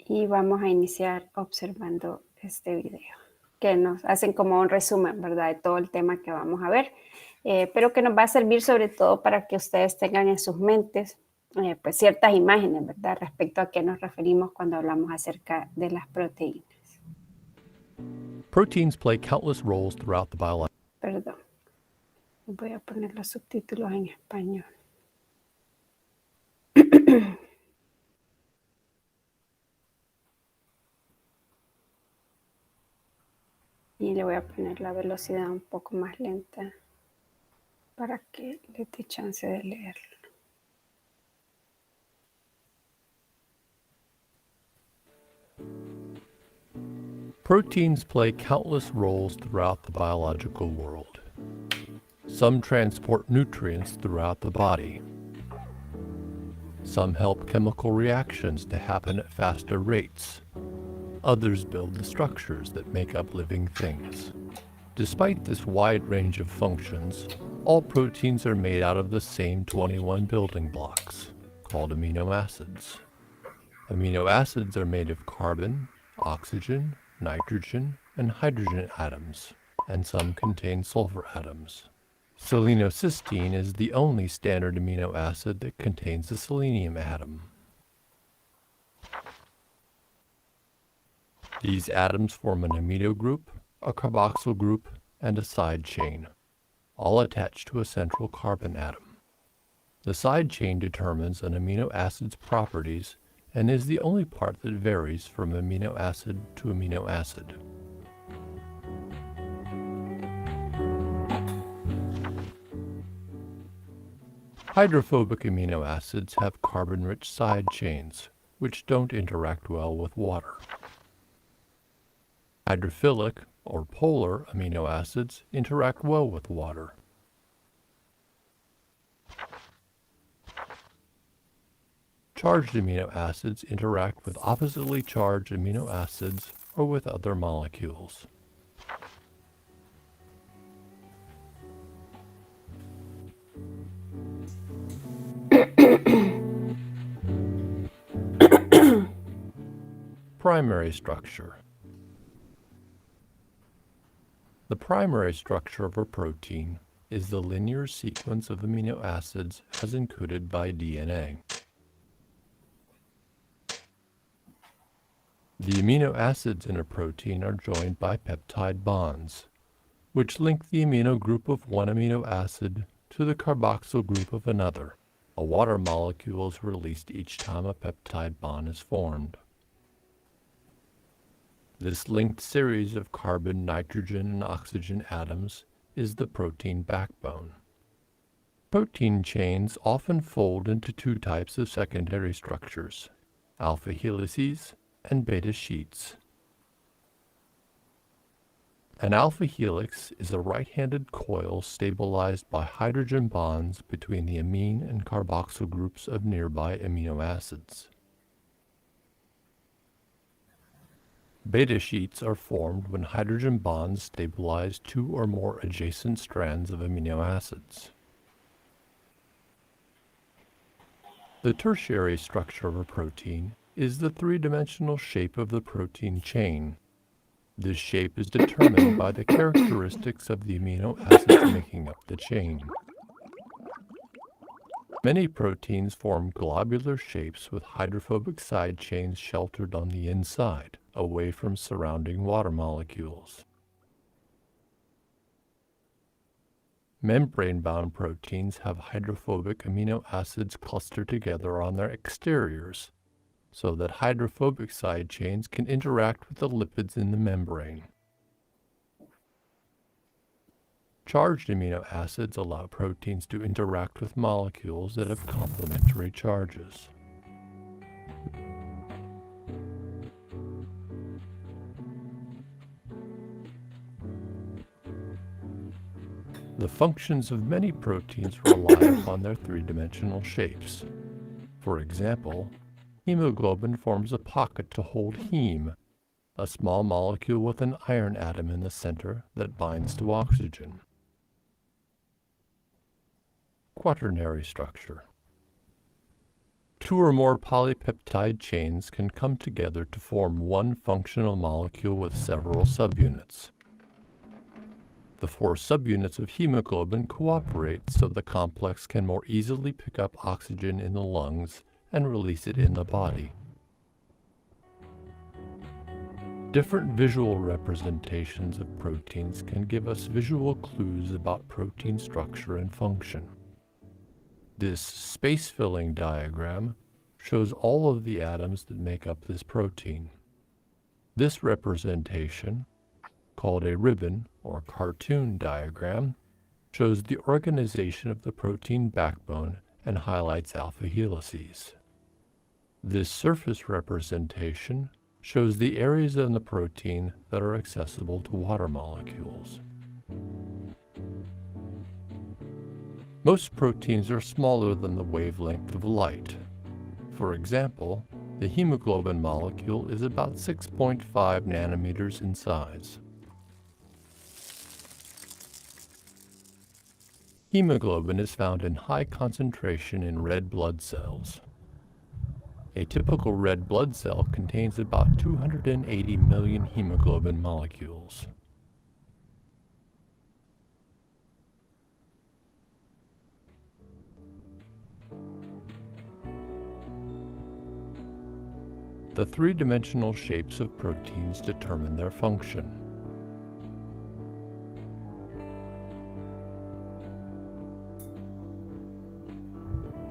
y vamos a iniciar observando este video, que nos hacen como un resumen, ¿verdad?, de todo el tema que vamos a ver, pero que nos va a servir sobre todo para que ustedes tengan en sus mentes pues ciertas imágenes, ¿verdad?, respecto a qué nos referimos cuando hablamos acerca de las proteínas. Proteins play countless roles throughout the biological. Perdón, voy a poner los subtítulos en español. Y le voy a poner la velocidad un poco más lenta para que le dé chance de leerlo. Proteins play countless roles throughout the biological world. Some transport nutrients throughout the body. Some help chemical reactions to happen at faster rates. Others build the structures that make up living things. Despite this wide range of functions, all proteins are made out of the same 21 building blocks, called amino acids. Amino acids are made of carbon, oxygen, nitrogen, and hydrogen atoms, and some contain sulfur atoms. Selenocysteine is the only standard amino acid that contains a selenium atom. These atoms form an amino group, a carboxyl group, and a side chain, all attached to a central carbon atom. The side chain determines an amino acid's properties and is the only part that varies from amino acid to amino acid. Hydrophobic amino acids have carbon-rich side chains, which don't interact well with water. Hydrophilic, or polar, amino acids interact well with water. Charged amino acids interact with oppositely charged amino acids or with other molecules. Primary structure. The primary structure of a protein is the linear sequence of amino acids as encoded by DNA. The amino acids in a protein are joined by peptide bonds, which link the amino group of one amino acid to the carboxyl group of another. A water molecule is released each time a peptide bond is formed. This linked series of carbon, nitrogen, and oxygen atoms is the protein backbone. Protein chains often fold into two types of secondary structures, alpha helices and beta sheets. An alpha helix is a right-handed coil stabilized by hydrogen bonds between the amine and carboxyl groups of nearby amino acids. Beta sheets are formed when hydrogen bonds stabilize two or more adjacent strands of amino acids. The tertiary structure of a protein is the three-dimensional shape of the protein chain. This shape is determined by the characteristics of the amino acids making up the chain. Many proteins form globular shapes with hydrophobic side chains sheltered on the inside, away from surrounding water molecules. Membrane-bound proteins have hydrophobic amino acids clustered together on their exteriors, so that hydrophobic side chains can interact with the lipids in the membrane. Charged amino acids allow proteins to interact with molecules that have complementary charges. The functions of many proteins rely upon their three-dimensional shapes. For example, hemoglobin forms a pocket to hold heme, a small molecule with an iron atom in the center that binds to oxygen. Quaternary structure. Two or more polypeptide chains can come together to form one functional molecule with several subunits. The four subunits of hemoglobin cooperate so the complex can more easily pick up oxygen in the lungs and release it in the body. Different visual representations of proteins can give us visual clues about protein structure and function. This space-filling diagram shows all of the atoms that make up this protein. This representation, called a ribbon or cartoon diagram, shows the organization of the protein backbone and highlights alpha helices. This surface representation shows the areas in the protein that are accessible to water molecules. Most proteins are smaller than the wavelength of light. For example, the hemoglobin molecule is about 6.5 nanometers in size. Hemoglobin is found in high concentration in red blood cells. A typical red blood cell contains about 280 million hemoglobin molecules. The three-dimensional shapes of proteins determine their function.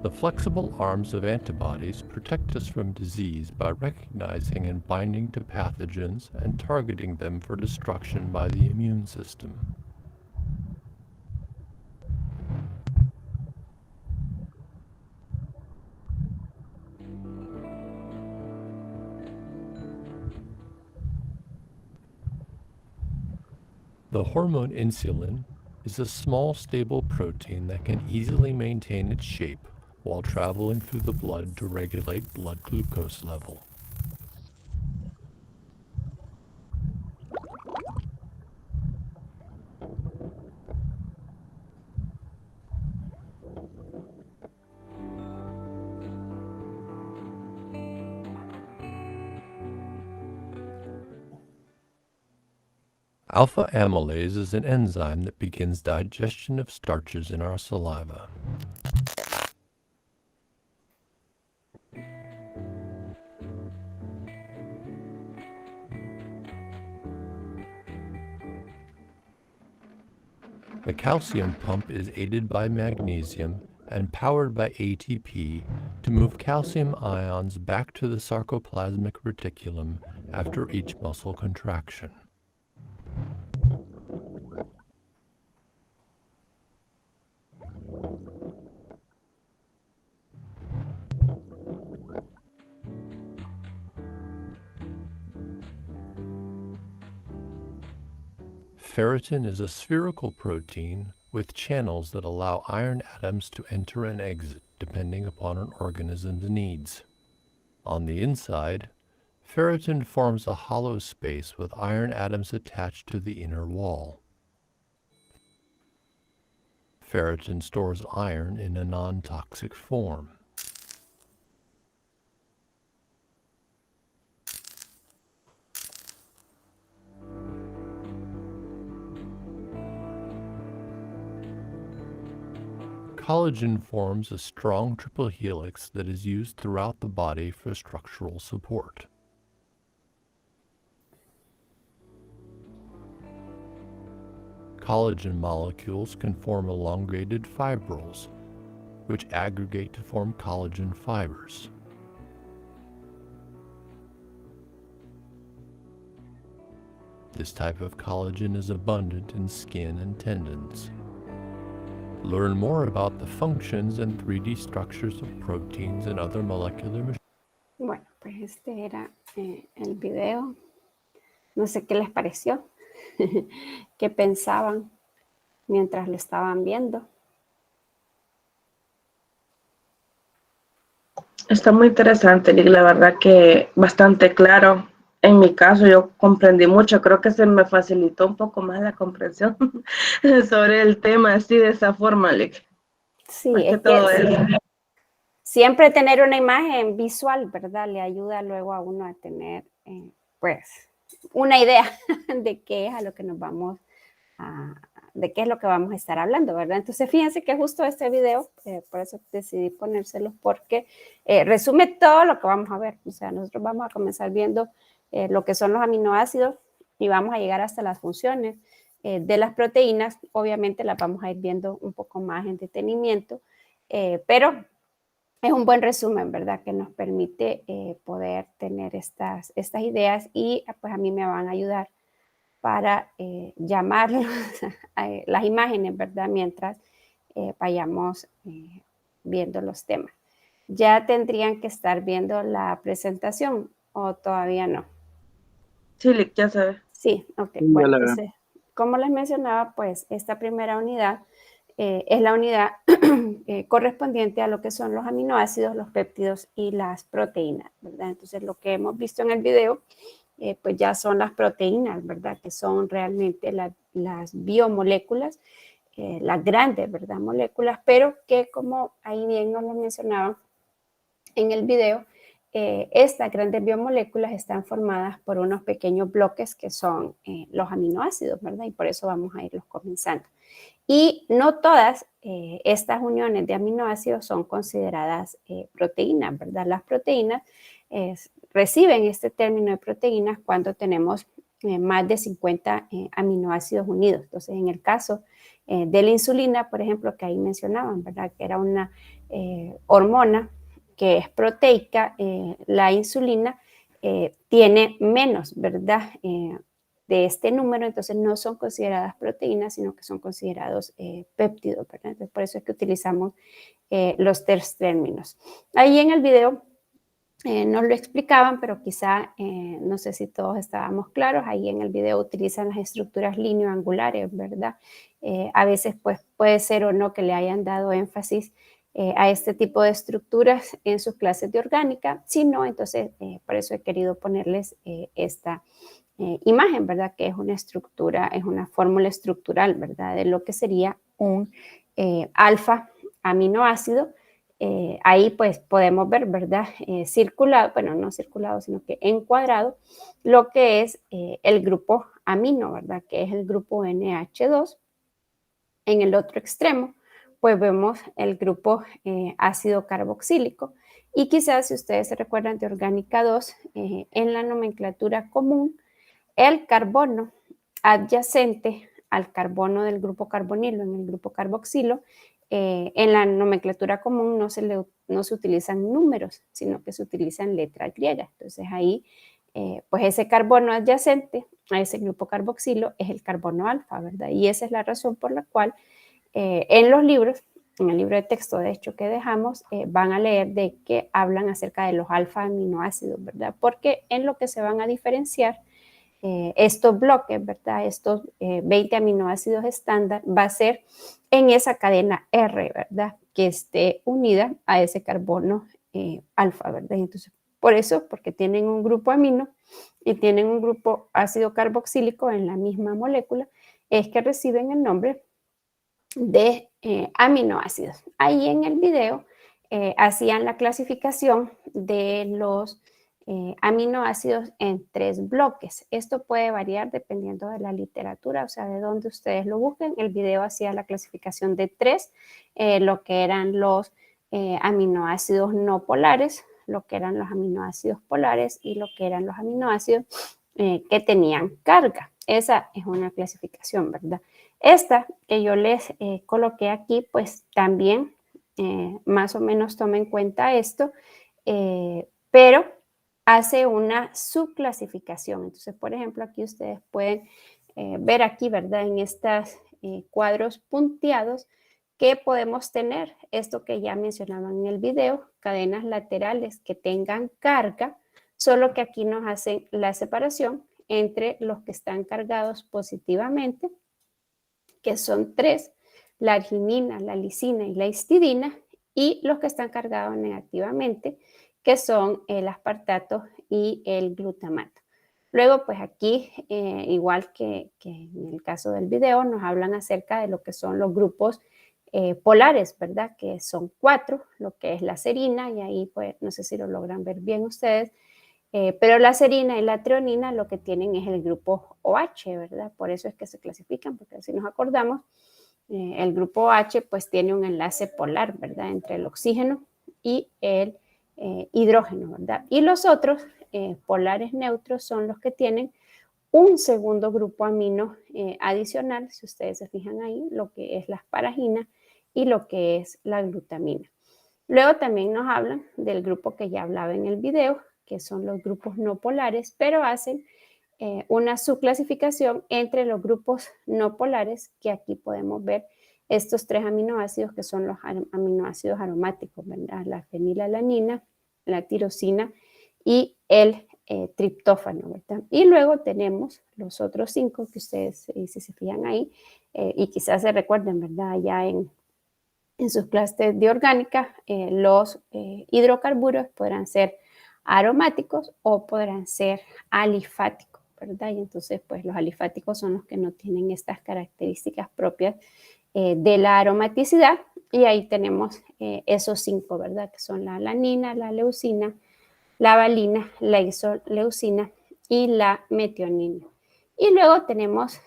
The flexible arms of antibodies protect us from disease by recognizing and binding to pathogens and targeting them for destruction by the immune system. The hormone insulin is a small, stable protein that can easily maintain its shape while traveling through the blood to regulate blood glucose level. Alpha amylase is an enzyme that begins digestion of starches in our saliva. The calcium pump is aided by magnesium and powered by ATP to move calcium ions back to the sarcoplasmic reticulum after each muscle contraction. Ferritin is a spherical protein with channels that allow iron atoms to enter and exit depending upon an organism's needs. On the inside, ferritin forms a hollow space with iron atoms attached to the inner wall. Ferritin stores iron in a non-toxic form. Collagen forms a strong triple helix that is used throughout the body for structural support. Collagen molecules can form elongated fibrils, which aggregate to form collagen fibers. This type of collagen is abundant in skin and tendons. Learn more about the functions and 3D structures of proteins and other molecular machines. Bueno, pues este era el video. No sé qué les pareció, qué pensaban mientras lo estaban viendo. Está muy interesante, Lick, la verdad que bastante claro. En mi caso yo comprendí mucho, creo que se me facilitó un poco más la comprensión sobre el tema así de esa forma, Lick. Sí, Más que es todo que eso. siempre tener una imagen visual, ¿verdad? Le ayuda luego a uno a tener, pues, una idea de qué es a lo que nos vamos de qué es lo que vamos a estar hablando, ¿verdad? Entonces, fíjense que justo este video, por eso decidí ponérselo, porque resume todo lo que vamos a ver. O sea, nosotros vamos a comenzar viendo lo que son los aminoácidos y vamos a llegar hasta las funciones de las proteínas. Obviamente las vamos a ir viendo un poco más en detenimiento, pero es un buen resumen, ¿verdad? Que nos permite poder tener estas ideas y pues a mí me van a ayudar para llamar las imágenes, ¿verdad? Mientras vayamos viendo los temas. ¿Ya tendrían que estar viendo la presentación o todavía no? Sí, ya sabes. Sí, ok. Ya Bueno, la veo. entonces, como les mencionaba, pues esta primera unidad es la unidad correspondiente a lo que son los aminoácidos, los péptidos y las proteínas, ¿verdad? Entonces, lo que hemos visto en el video pues ya son las proteínas, ¿verdad? Que son realmente las biomoléculas, las grandes, ¿verdad? Moléculas, pero que como ahí bien nos lo mencionaban en el video, estas grandes biomoléculas están formadas por unos pequeños bloques que son los aminoácidos, ¿verdad? Y por eso vamos a irlos comenzando. Y no todas estas uniones de aminoácidos son consideradas proteínas, ¿verdad? Las proteínas reciben este término de proteínas cuando tenemos más de 50 aminoácidos unidos. Entonces, en el caso de la insulina, por ejemplo, que ahí mencionaban, ¿verdad? Que era una hormona que es proteica, la insulina tiene menos, ¿verdad? De este número, entonces no son consideradas proteínas, sino que son considerados péptidos, ¿verdad? Entonces, por eso es que utilizamos los tres términos. Ahí en el video nos lo explicaban, pero quizá no sé si todos estábamos claros. Ahí en el video utilizan las estructuras lineoangulares, ¿verdad? A veces pues puede ser o no que le hayan dado énfasis a este tipo de estructuras en sus clases de orgánica. Si no, entonces por eso he querido ponerles esta imagen, ¿verdad? Que es una estructura, es una fórmula estructural, ¿verdad? De lo que sería un alfa aminoácido. Ahí pues podemos ver, ¿verdad? Circulado, bueno, no circulado, sino que encuadrado, lo que es el grupo amino, ¿verdad? Que es el grupo NH2. En el otro extremo, pues vemos el grupo ácido carboxílico. Y quizás si ustedes se recuerdan de Orgánica 2, en la nomenclatura común, el carbono adyacente al carbono del grupo carbonilo en el grupo carboxilo, en la nomenclatura común no se utilizan números, sino que se utilizan letras griegas. Entonces ahí, pues ese carbono adyacente a ese grupo carboxilo es el carbono alfa, ¿verdad? Y esa es la razón por la cual en los libros, en el libro de texto de hecho que dejamos, van a leer de que hablan acerca de los alfa aminoácidos, ¿verdad? Porque en lo que se van a diferenciar estos bloques, ¿verdad? Estos 20 aminoácidos estándar va a ser en esa cadena R, ¿verdad? Que esté unida a ese carbono alfa, ¿verdad? Entonces, por eso, porque tienen un grupo amino y tienen un grupo ácido carboxílico en la misma molécula, es que reciben el nombre de aminoácidos. Ahí en el video hacían la clasificación de los aminoácidos en 3 bloques. Esto puede variar dependiendo de la literatura, o sea, de dónde ustedes lo busquen. El video hacía la clasificación de 3, lo que eran los aminoácidos no polares, lo que eran los aminoácidos polares y lo que eran los aminoácidos que tenían carga. Esa es una clasificación, ¿verdad? Esta que yo les coloqué aquí, pues también más o menos toma en cuenta esto, pero hace una subclasificación. Entonces, por ejemplo, aquí ustedes pueden ver aquí, ¿verdad? En estos cuadros punteados que podemos tener esto que ya mencionaban en el video, cadenas laterales que tengan carga, solo que aquí nos hacen la separación entre los que están cargados positivamente, que son 3, la arginina, la lisina y la histidina, y los que están cargados negativamente, que son el aspartato y el glutamato. Luego, pues aquí, igual que en el caso del video, nos hablan acerca de lo que son los grupos polares, ¿verdad? Que son 4, lo que es la serina, y ahí pues no sé si lo logran ver bien ustedes, pero la serina y la treonina lo que tienen es el grupo OH, ¿verdad? Por eso es que se clasifican, porque si nos acordamos, el grupo OH pues tiene un enlace polar, ¿verdad? Entre el oxígeno y el hidrógeno, ¿verdad? Y los otros polares neutros son los que tienen un segundo grupo amino adicional, si ustedes se fijan ahí, lo que es la asparagina y lo que es la glutamina. Luego también nos hablan del grupo que ya hablaba en el video, que son los grupos no polares, pero hacen una subclasificación entre los grupos no polares, que aquí podemos ver estos 3 aminoácidos que son los aminoácidos aromáticos, ¿verdad? La fenilalanina, la tirosina y el triptófano, ¿verdad? Y luego tenemos los otros 5 que ustedes, si se fijan ahí, y quizás se recuerden, ¿verdad? Ya en sus clases de orgánica, los hidrocarburos podrán ser aromáticos o podrán ser alifáticos, ¿verdad? Y entonces, pues los alifáticos son los que no tienen estas características propias de la aromaticidad, y ahí tenemos esos 5, ¿verdad? Que son la alanina, la leucina, la valina, la isoleucina y la metionina. Y luego tenemos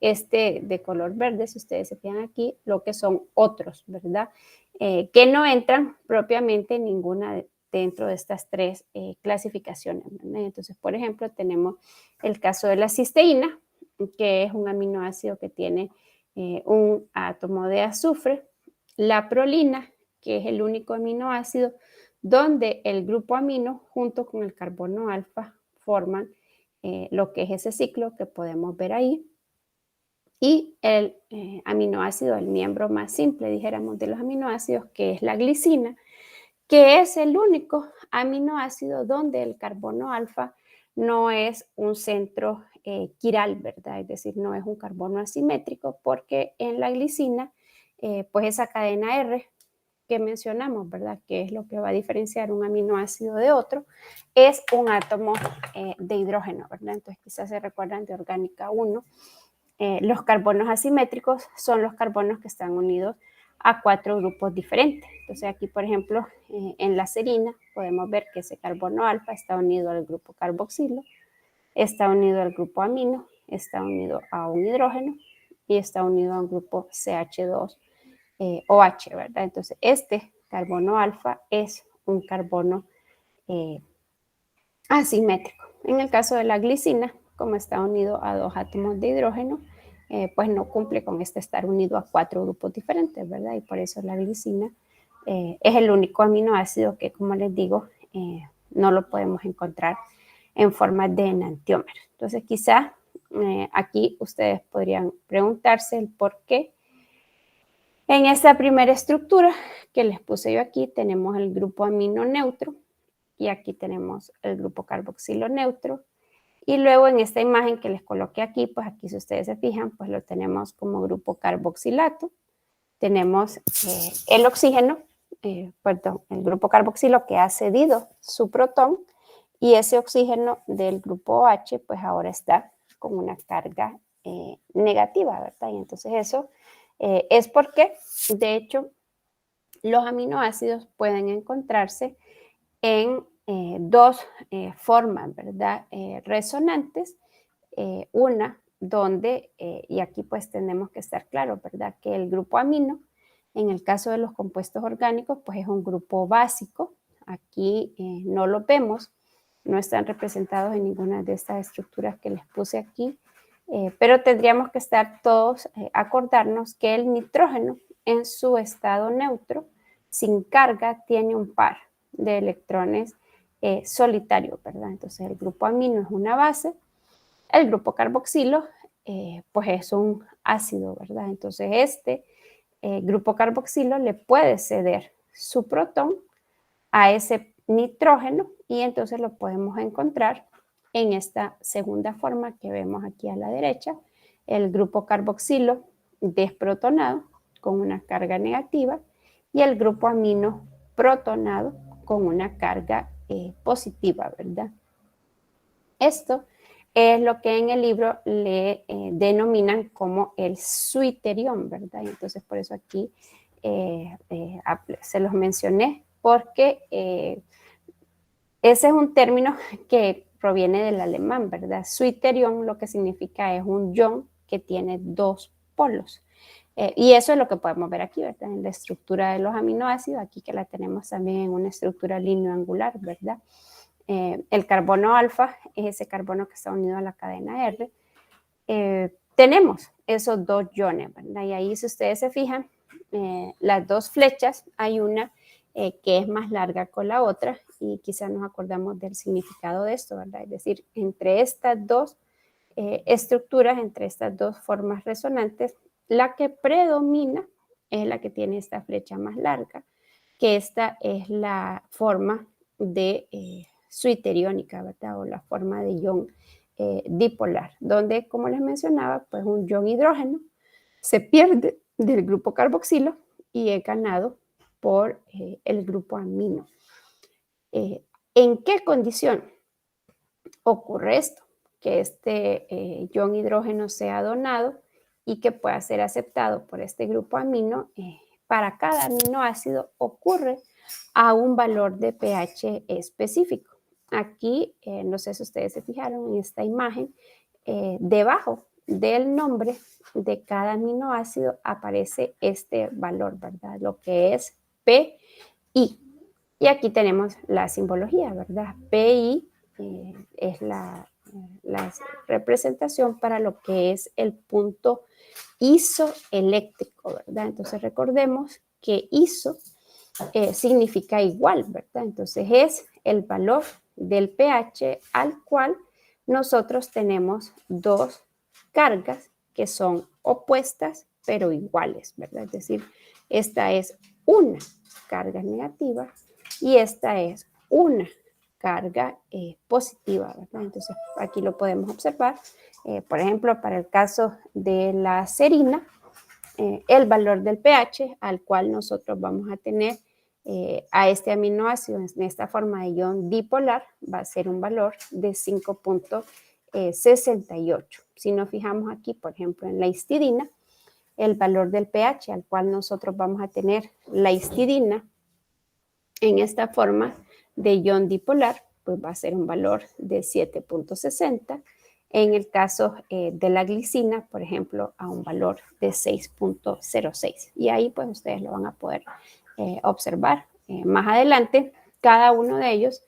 este de color verde, si ustedes se fijan aquí, lo que son otros, ¿verdad? Que no entran propiamente en ninguna dentro de estas 3 clasificaciones, ¿verdad? Entonces, por ejemplo, tenemos el caso de la cisteína, que es un aminoácido que tiene un átomo de azufre, la prolina, que es el único aminoácido donde el grupo amino junto con el carbono alfa forman lo que es ese ciclo que podemos ver ahí, y el aminoácido, el miembro más simple, dijéramos, de los aminoácidos, que es la glicina, que es el único aminoácido donde el carbono alfa no es un centro quiral, ¿verdad? Es decir, no es un carbono asimétrico, porque en la glicina, pues esa cadena R que mencionamos, ¿verdad? Que es lo que va a diferenciar un aminoácido de otro, es un átomo de hidrógeno, ¿verdad? Entonces quizás se recuerdan de orgánica 1. Los carbonos asimétricos son los carbonos que están unidos a 4 grupos diferentes. Entonces aquí, por ejemplo, en la serina podemos ver que ese carbono alfa está unido al grupo carboxilo, está unido al grupo amino, está unido a un hidrógeno y está unido a un grupo CH2 OH, ¿verdad? Entonces, este carbono alfa es un carbono asimétrico. En el caso de la glicina, como está unido a 2 átomos de hidrógeno, pues no cumple con este estar unido a 4 grupos diferentes, ¿verdad? Y por eso la glicina es el único aminoácido que, como les digo, no lo podemos encontrar en forma de enantiómero. Entonces, quizá aquí ustedes podrían preguntarse el por qué. En esta primera estructura que les puse yo aquí, tenemos el grupo amino neutro, y aquí tenemos el grupo carboxilo neutro, y luego en esta imagen que les coloqué aquí, pues aquí si ustedes se fijan, pues lo tenemos como grupo carboxilato. Tenemos el oxígeno, perdón, el grupo carboxilo que ha cedido su protón, y ese oxígeno del grupo OH pues ahora está con una carga negativa, ¿verdad? Y entonces eso es porque, de hecho, los aminoácidos pueden encontrarse en 2 formas, ¿verdad? Resonantes, una donde, y aquí pues tenemos que estar claros, ¿verdad? Que el grupo amino, en el caso de los compuestos orgánicos, pues es un grupo básico. Aquí no lo vemos, no están representados en ninguna de estas estructuras que les puse aquí, pero tendríamos que estar todos, acordarnos que el nitrógeno en su estado neutro, sin carga, tiene un par de electrones solitarios, ¿verdad? Entonces el grupo amino es una base, el grupo carboxilo pues es un ácido, ¿verdad? Entonces este grupo carboxilo le puede ceder su protón a ese nitrógeno, y entonces lo podemos encontrar en esta segunda forma que vemos aquí a la derecha, el grupo carboxilo desprotonado con una carga negativa y el grupo amino protonado con una carga positiva, ¿verdad? Esto es lo que en el libro le denominan como el suiterión, ¿verdad? Entonces, por eso aquí se los mencioné, porque ese es un término que proviene del alemán, ¿verdad? Suiterión lo que significa es un ion que tiene dos polos. Y eso es lo que podemos ver aquí, ¿verdad? En la estructura de los aminoácidos, aquí que la tenemos también en una estructura lineoangular, ¿verdad? El carbono alfa es ese carbono que está unido a la cadena R. Tenemos esos dos iones, ¿verdad? Y ahí, si ustedes se fijan, las dos flechas, hay una que es más larga con la otra, y quizás nos acordamos del significado de esto, ¿verdad? Es decir, entre estas dos estructuras, entre estas dos formas resonantes, la que predomina es la que tiene esta flecha más larga, que esta es la forma de suiteriónica, ¿verdad? O la forma de ion dipolar, donde, como les mencionaba, pues un ion hidrógeno se pierde del grupo carboxilo y es ganado por el grupo amino. ¿En qué condición ocurre esto? Que este ion hidrógeno sea donado y que pueda ser aceptado por este grupo amino. Para cada aminoácido ocurre a un valor de pH específico. Aquí, no sé si ustedes se fijaron en esta imagen, debajo del nombre de cada aminoácido aparece este valor, ¿verdad? Lo que es PI. Y aquí tenemos la simbología, ¿verdad? PI es la representación para lo que es el punto isoeléctrico, ¿verdad? Entonces recordemos que iso significa igual, ¿verdad? Entonces es el valor del pH al cual nosotros tenemos dos cargas que son opuestas pero iguales, ¿verdad? Es decir, esta es una carga negativa y esta es una carga positiva, ¿verdad? Entonces aquí lo podemos observar. Por ejemplo, para el caso de la serina, el valor del pH al cual nosotros vamos a tener a este aminoácido en esta forma de ion dipolar va a ser un valor de 5.68. Si nos fijamos aquí, por ejemplo, en la histidina, el valor del pH al cual nosotros vamos a tener la histidina en esta forma de ion dipolar, pues va a ser un valor de 7.60. En el caso de la glicina, por ejemplo, a un valor de 6.06. Y ahí pues ustedes lo van a poder observar. Más adelante, cada uno de ellos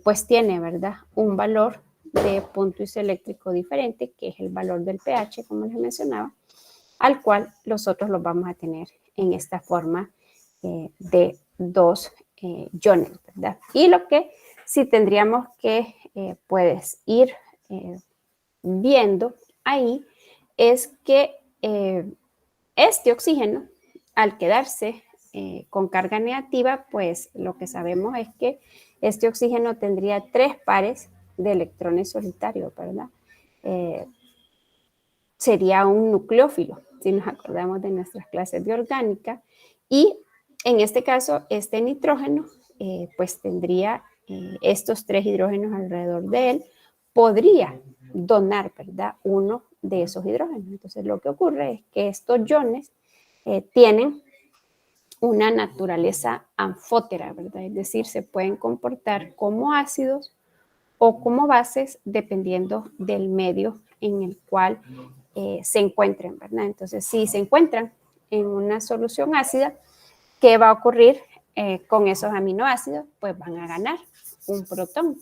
pues tiene, ¿verdad?, un valor de punto isoeléctrico diferente, que es el valor del pH, como les mencionaba, al cual nosotros los vamos a tener en esta forma de dos iones, ¿verdad? Y lo que sí tendríamos que puedes ir viendo ahí es que este oxígeno, al quedarse con carga negativa, pues lo que sabemos es que este oxígeno tendría 3 pares de electrones solitarios, ¿verdad? Sería un nucleófilo, si nos acordamos de nuestras clases de orgánica, y en este caso, este nitrógeno, pues tendría estos 3 hidrógenos alrededor de él, podría donar, ¿verdad?, uno de esos hidrógenos. Entonces, lo que ocurre es que estos iones tienen una naturaleza anfótera, ¿verdad? Es decir, se pueden comportar como ácidos o como bases dependiendo del medio en el cual se encuentren, ¿verdad? Entonces, si se encuentran en una solución ácida, ¿qué va a ocurrir con esos aminoácidos? Pues van a ganar un protón.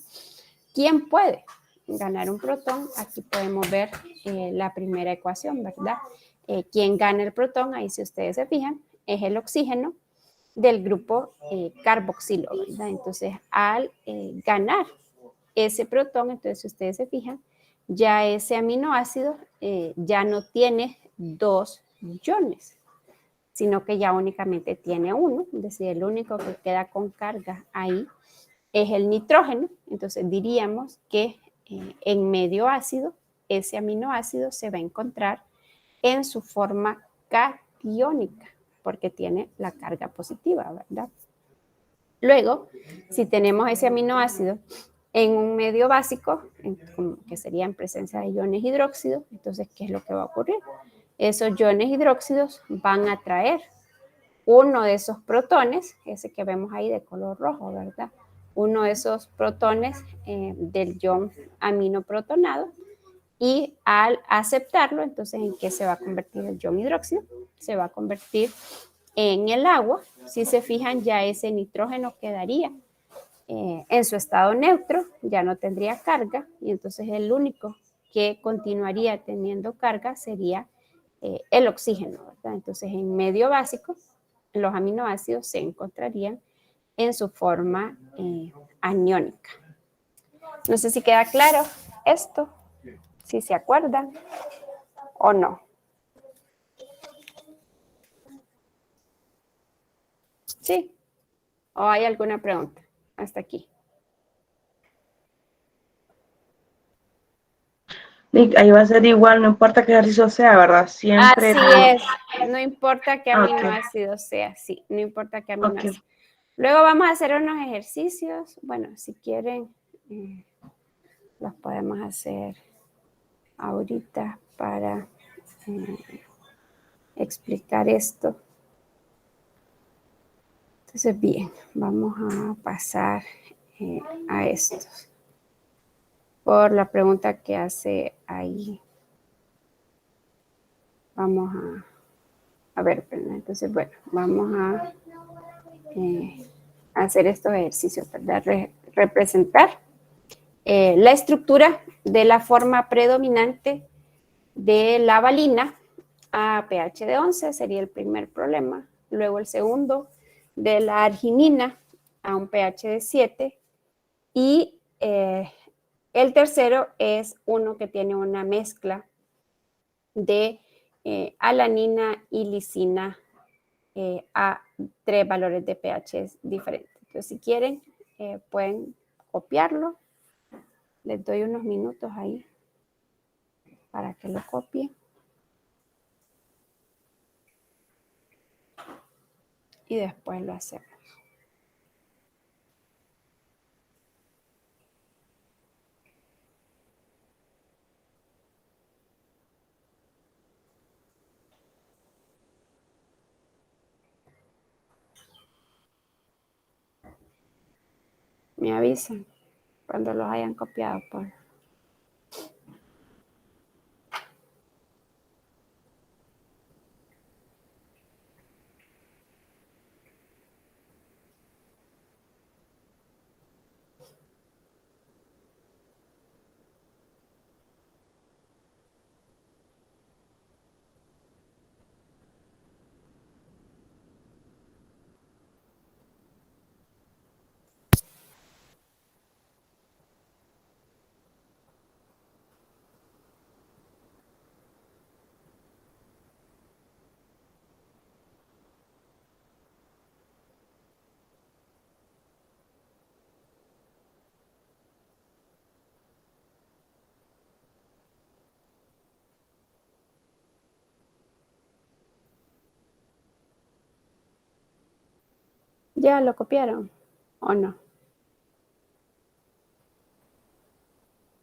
¿Quién puede ganar un protón? Aquí podemos ver la primera ecuación, ¿verdad? ¿Quién gana el protón? Ahí, si ustedes se fijan, es el oxígeno del grupo carboxilo, ¿verdad? Entonces, al ganar ese protón, entonces, si ustedes se fijan, ya ese aminoácido ya no tiene 2 iones, sino que ya únicamente tiene uno, es decir, el único que queda con carga ahí es el nitrógeno. Entonces diríamos que en medio ácido, ese aminoácido se va a encontrar en su forma catiónica, porque tiene la carga positiva, ¿verdad? Luego, si tenemos ese aminoácido en un medio básico, que sería en presencia de iones hidróxidos. Entonces, ¿qué es lo que va a ocurrir? Esos iones hidróxidos van a atraer uno de esos protones, ese que vemos ahí de color rojo, ¿verdad? Uno de esos protones del ion aminoprotonado, y al aceptarlo, entonces, ¿en qué se va a convertir el ion hidróxido? Se va a convertir en el agua. Si se fijan, ya ese nitrógeno quedaría en su estado neutro, ya no tendría carga, y entonces el único que continuaría teniendo carga sería el oxígeno, ¿verdad? Entonces, en medio básico, los aminoácidos se encontrarían en su forma aniónica. No sé si queda claro esto, si se acuerdan o no. ¿Sí? ¿O hay alguna pregunta hasta aquí? Y ahí va a ser igual, no importa qué ejercicio sea, ¿verdad? Siempre. Así es, no importa qué Ok. aminoácido sea, sí, no importa qué aminoácido. Ok. Luego vamos a hacer unos ejercicios, bueno, si quieren, los podemos hacer ahorita para explicar esto. Entonces, bien, vamos a pasar a estos. Por la pregunta que hace ahí. Vamos a ver, ¿verdad? Entonces, bueno, vamos a hacer estos ejercicios, ¿verdad? Representar la estructura de la forma predominante de la valina a pH de 11 sería el primer problema. Luego el segundo, de la arginina a un pH de 7. Y el tercero es uno que tiene una mezcla de alanina y lisina a 3 valores de pH diferentes. Entonces, si quieren, pueden copiarlo. Les doy unos minutos ahí para que lo copien. Y después lo hacemos. Me avisan cuando los hayan copiado, por. ¿Ya lo copiaron o no?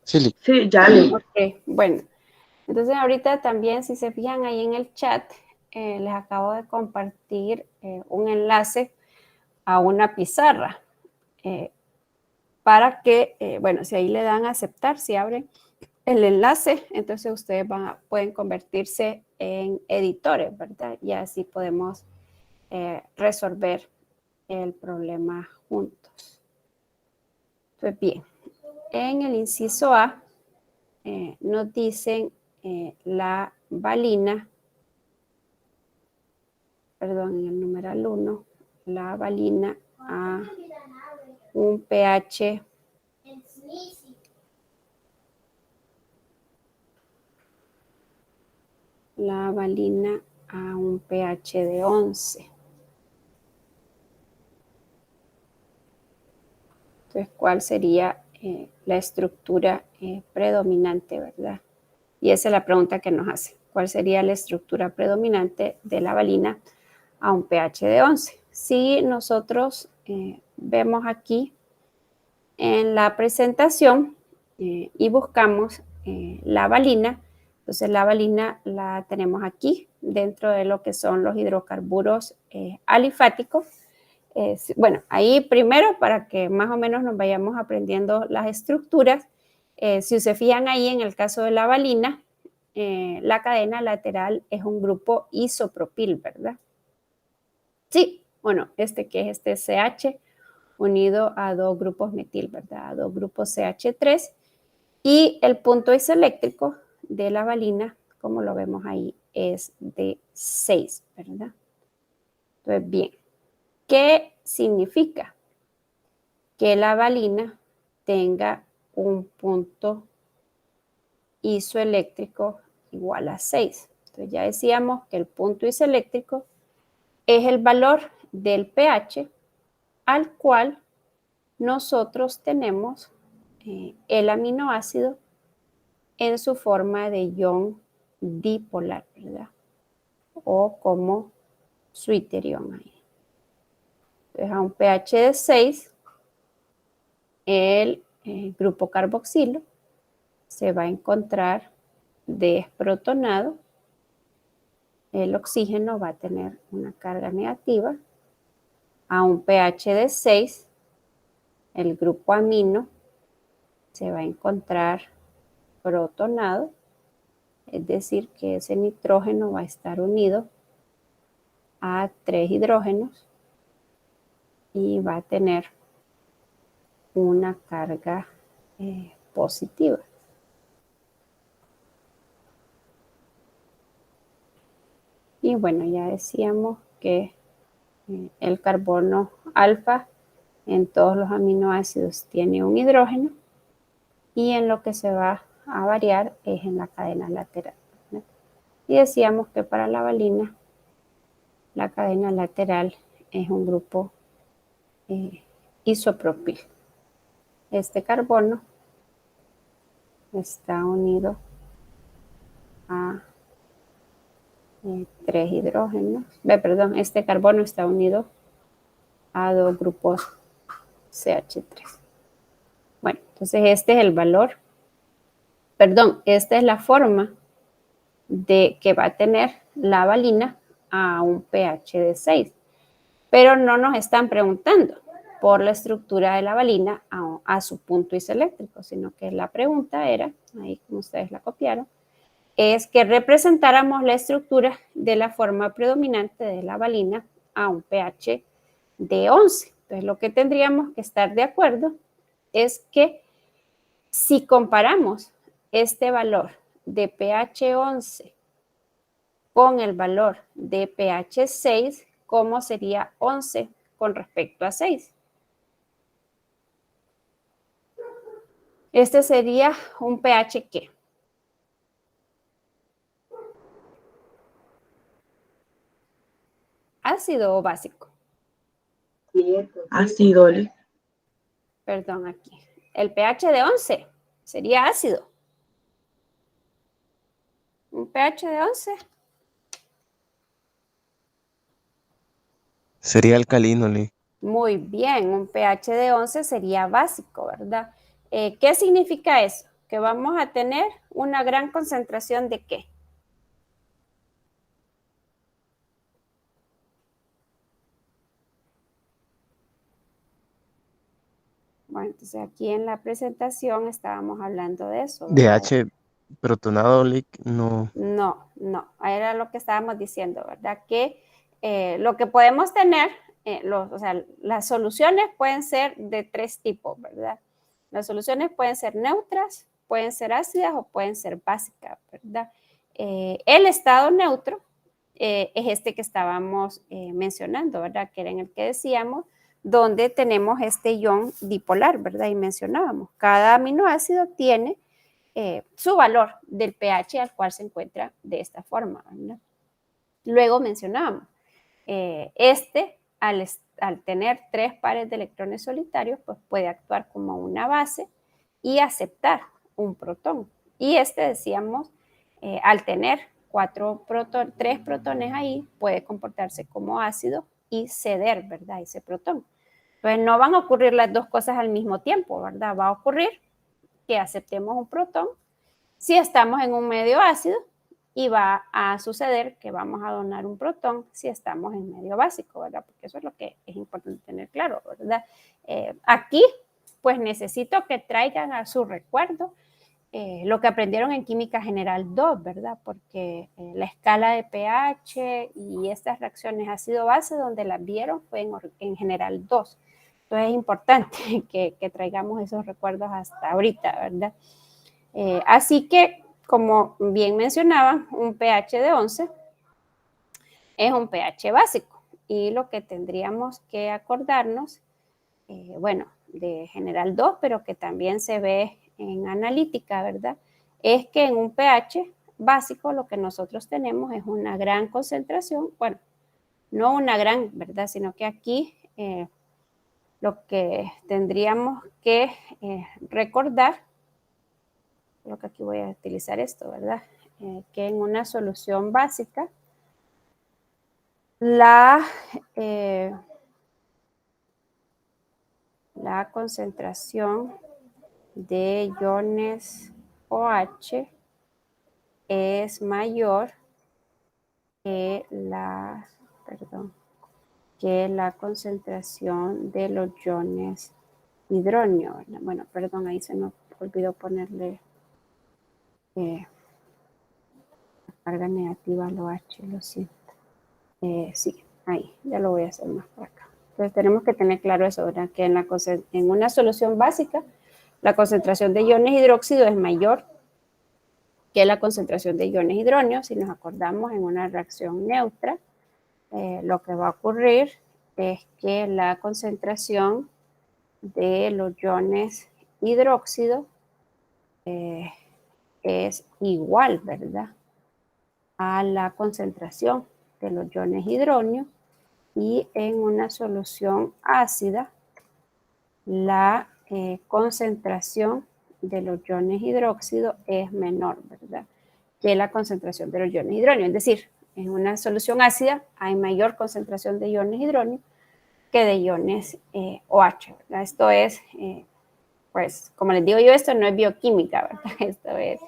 Sí, Sí, ya le. Ok, bueno. Entonces ahorita también, si se fijan ahí en el chat, les acabo de compartir un enlace a una pizarra para que, bueno, si ahí le dan a aceptar, si abren el enlace, entonces ustedes pueden convertirse en editores, ¿verdad? Y así podemos resolver el problema juntos. Pues bien, en el inciso A nos dicen la valina, perdón, en el numeral 1, la valina a un pH la valina a un pH de 11. Entonces, ¿cuál sería la estructura predominante, verdad? Y esa es la pregunta que nos hace. ¿Cuál sería la estructura predominante de la valina a un pH de 11? Si nosotros vemos aquí en la presentación y buscamos la valina. Entonces la valina la tenemos aquí dentro de lo que son los hidrocarburos alifáticos. Bueno, ahí primero para que más o menos nos vayamos aprendiendo las estructuras. Si se fijan ahí en el caso de la valina, la cadena lateral es un grupo isopropil, ¿verdad? Sí, bueno, este que es este CH unido a dos grupos metil, ¿verdad? A dos grupos CH3 y el punto isoeléctrico de la valina, como lo vemos ahí, es de 6, ¿verdad? Entonces, bien, ¿qué significa? Que la valina tenga un punto isoeléctrico igual a 6. Entonces ya decíamos que el punto isoeléctrico es el valor del pH al cual nosotros tenemos el aminoácido en su forma de ion dipolar, ¿verdad? O como suiterión ahí. Entonces a un pH de 6, el grupo carboxilo se va a encontrar desprotonado. El oxígeno va a tener una carga negativa. A un pH de 6, el grupo amino se va a encontrar protonado, es decir, que ese nitrógeno va a estar unido a 3 hidrógenos y va a tener una carga positiva. Y bueno, ya decíamos que el carbono alfa en todos los aminoácidos tiene un hidrógeno y en lo que se va a variar es en la cadena lateral, ¿no? Y decíamos que para la valina la cadena lateral es un grupo isopropil. Este carbono está unido a 3 hidrógenos. Este carbono está unido a 2 grupos CH3. Bueno, entonces este es el valor, esta es la forma de que va a tener la valina a un pH de 6. Pero no nos están preguntando por la estructura de la valina a su punto isoeléctrico, sino que la pregunta era, ahí como ustedes la copiaron, es que representáramos la estructura de la forma predominante de la valina a un pH de 11. Entonces, lo que tendríamos que estar de acuerdo es que si comparamos este valor de pH 11 con el valor de pH 6, ¿cómo sería 11 con respecto a 6? Este sería un pH ¿qué? ¿Ácido o básico? Ácido. Perdón, aquí. El pH de 11 sería ácido. Un pH de 11 Sería alcalino, Lee. muy bien, un pH de 11 sería básico, ¿verdad? ¿Qué significa eso? Que vamos a tener una gran concentración de ¿qué? Bueno, entonces aquí en la presentación estábamos hablando de eso, ¿verdad? DH protonado, Lee, no. No, era lo que estábamos diciendo, ¿verdad? Que lo que podemos tener, las soluciones pueden ser de 3 tipos, ¿verdad? Las soluciones pueden ser neutras, pueden ser ácidas o pueden ser básicas, ¿verdad? El estado neutro es este que estábamos mencionando, ¿verdad? Que era en el que decíamos, donde tenemos este ion dipolar, ¿verdad? Y mencionábamos, cada aminoácido tiene su valor del pH al cual se encuentra de esta forma, ¿verdad? Luego mencionábamos, al tener 3 pares de electrones solitarios, pues puede actuar como una base y aceptar un protón. Y decíamos, al tener 3 protones ahí, puede comportarse como ácido y ceder, ¿verdad? Ese protón. Entonces no van a ocurrir las dos cosas al mismo tiempo, ¿verdad? Va a ocurrir que aceptemos un protón si estamos en un medio ácido y va a suceder que vamos a donar un protón si estamos en medio básico, ¿verdad? Porque eso es lo que es importante tener claro, ¿verdad? Aquí, pues necesito que traigan a su recuerdo lo que aprendieron en Química General 2, ¿verdad? Porque la escala de pH y estas reacciones ácido-base, donde las vieron, fue en General 2. Entonces es importante que traigamos esos recuerdos hasta ahorita, ¿verdad? Así que, como bien mencionaban, un pH de 11 es un pH básico. Y lo que tendríamos que acordarnos, bueno, de General 2, pero que también se ve en analítica, ¿verdad? Es que en un pH básico lo que nosotros tenemos es una gran concentración, bueno, no una gran, ¿verdad? Sino que aquí lo que tendríamos que recordar, creo que aquí voy a utilizar esto, ¿verdad? Que en una solución básica, la concentración de iones OH es mayor que la concentración de los iones hidróneo. Bueno, perdón, ahí se me olvidó ponerle carga negativa al OH, lo siento. Sí, ahí, ya lo voy a hacer más por acá. Entonces tenemos que tener claro eso, ¿verdad? Que en una solución básica, la concentración de iones hidróxido es mayor que la concentración de iones hidróneo. Si nos acordamos en una reacción neutra, lo que va a ocurrir es que la concentración de los iones hidróxido es igual, ¿verdad?, a la concentración de los iones hidróneo, y en una solución ácida la concentración de los iones hidróxido es menor, ¿verdad?, que la concentración de los iones hidróneo. Es decir, en una solución ácida hay mayor concentración de iones hidróneo que de iones OH, ¿verdad? Esto es, pues, como les digo yo, esto no es bioquímica, ¿verdad? Esto es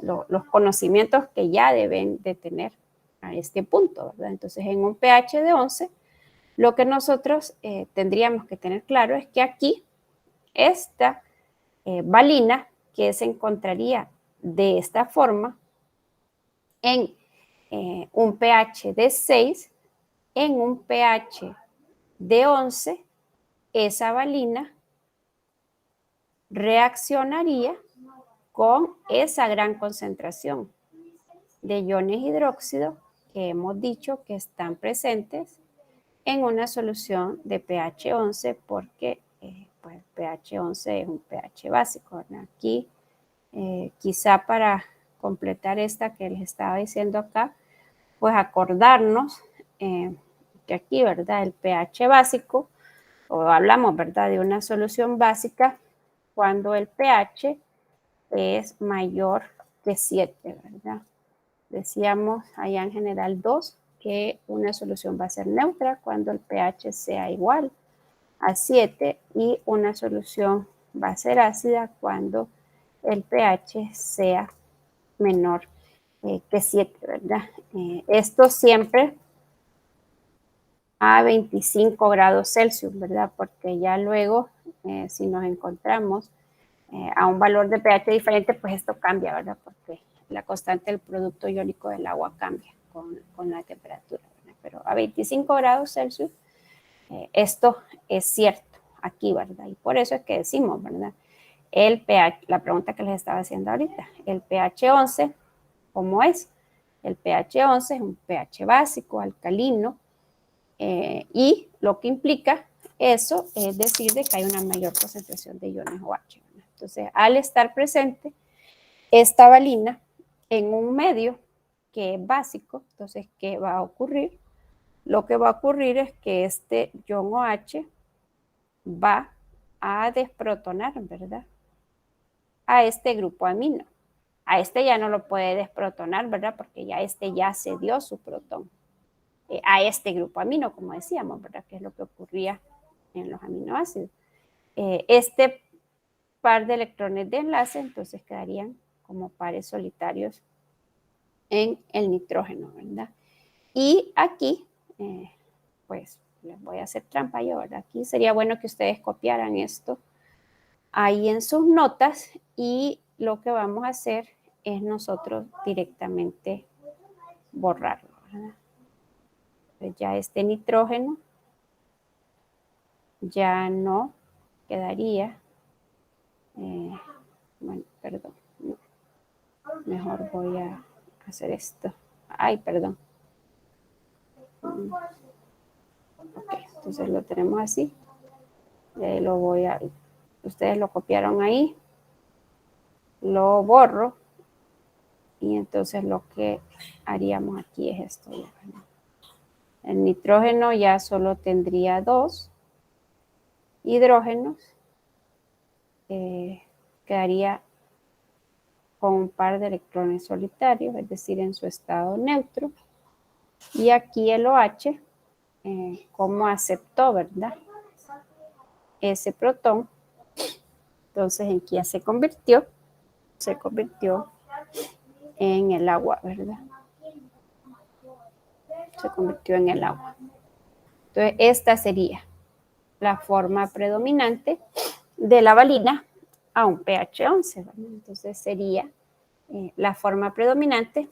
los conocimientos que ya deben de tener a este punto, ¿verdad? Entonces, en un pH de 11, lo que nosotros tendríamos que tener claro es que aquí esta valina, que se encontraría de esta forma en un pH de 6, en un pH de 11, esa valina reaccionaría con esa gran concentración de iones hidróxido que hemos dicho que están presentes en una solución de pH 11, porque pues pH 11 es un pH básico, ¿verdad? Aquí, quizá para completar esta que les estaba diciendo acá, pues acordarnos que aquí, ¿verdad?, el pH básico, o hablamos, ¿verdad?, de una solución básica cuando el pH es mayor que 7, ¿verdad? Decíamos allá en General 2 que una solución va a ser neutra cuando el pH sea igual a 7, y una solución va a ser ácida cuando el pH sea menor que 7, ¿verdad? Esto siempre a 25 grados Celsius, ¿verdad? Porque ya luego, si nos encontramos a un valor de pH diferente, pues esto cambia, ¿verdad? Porque la constante del producto iónico del agua cambia con la temperatura, ¿verdad? Pero a 25 grados Celsius, esto es cierto aquí, ¿verdad? Y por eso es que decimos, ¿verdad? El pH, la pregunta que les estaba haciendo ahorita, el pH 11, ¿cómo es? El pH 11 es un pH básico, alcalino, y lo que implica eso es decir de que hay una mayor concentración de iones OH. Entonces, al estar presente esta valina en un medio que es básico, entonces, ¿qué va a ocurrir? Lo que va a ocurrir es que este ion OH va a desprotonar, ¿verdad?, a este grupo amino. A este ya no lo puede desprotonar, ¿verdad?, porque ya este ya cedió su protón a este grupo amino, como decíamos, ¿verdad?, que es lo que ocurría en los aminoácidos. Este par de electrones de enlace, entonces quedarían como pares solitarios en el nitrógeno, ¿verdad? Y aquí, pues, les voy a hacer trampa yo, ¿verdad? Aquí sería bueno que ustedes copiaran esto ahí en sus notas y lo que vamos a hacer es nosotros directamente borrarlo, ¿verdad? Pues ya este nitrógeno ya no quedaría, bueno, perdón, no, mejor voy a hacer esto. Ay, perdón. Ok, entonces lo tenemos así. Lo voy a, ustedes lo copiaron ahí, lo borro y entonces lo que haríamos aquí es esto. El nitrógeno ya solo tendría 2 hidrógenos, quedaría con un par de electrones solitarios, es decir, en su estado neutro. Y aquí el OH, como aceptó, ¿verdad? Ese protón, entonces en qué se convirtió en el agua, ¿verdad? Se convirtió en el agua. Entonces, esta sería la forma predominante de la valina a un pH 11, ¿verdad? Entonces, sería la forma predominante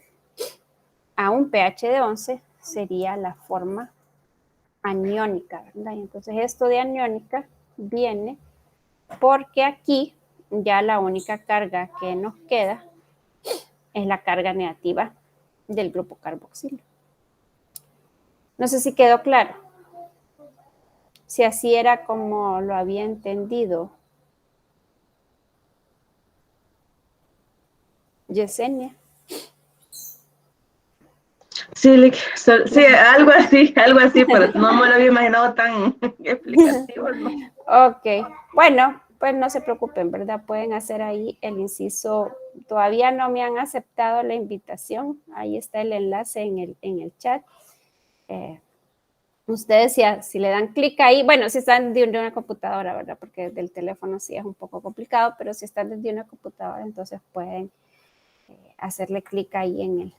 a un pH de 11 sería la forma aniónica, ¿verdad? Y entonces, esto de aniónica viene porque aquí ya la única carga que nos queda es la carga negativa del grupo carboxilo. No sé si quedó claro. Si así era como lo había entendido Yesenia. Sí, sí, algo así, pero no me lo había imaginado tan explicativo, ¿no? Ok, bueno, pues no se preocupen, ¿verdad? Pueden hacer ahí el inciso. Todavía no me han aceptado la invitación. Ahí está el enlace en el chat. Ustedes si le dan clic ahí, bueno, si están de una computadora, ¿verdad? Porque del teléfono sí es un poco complicado, pero si están desde una computadora, entonces pueden hacerle clic ahí en el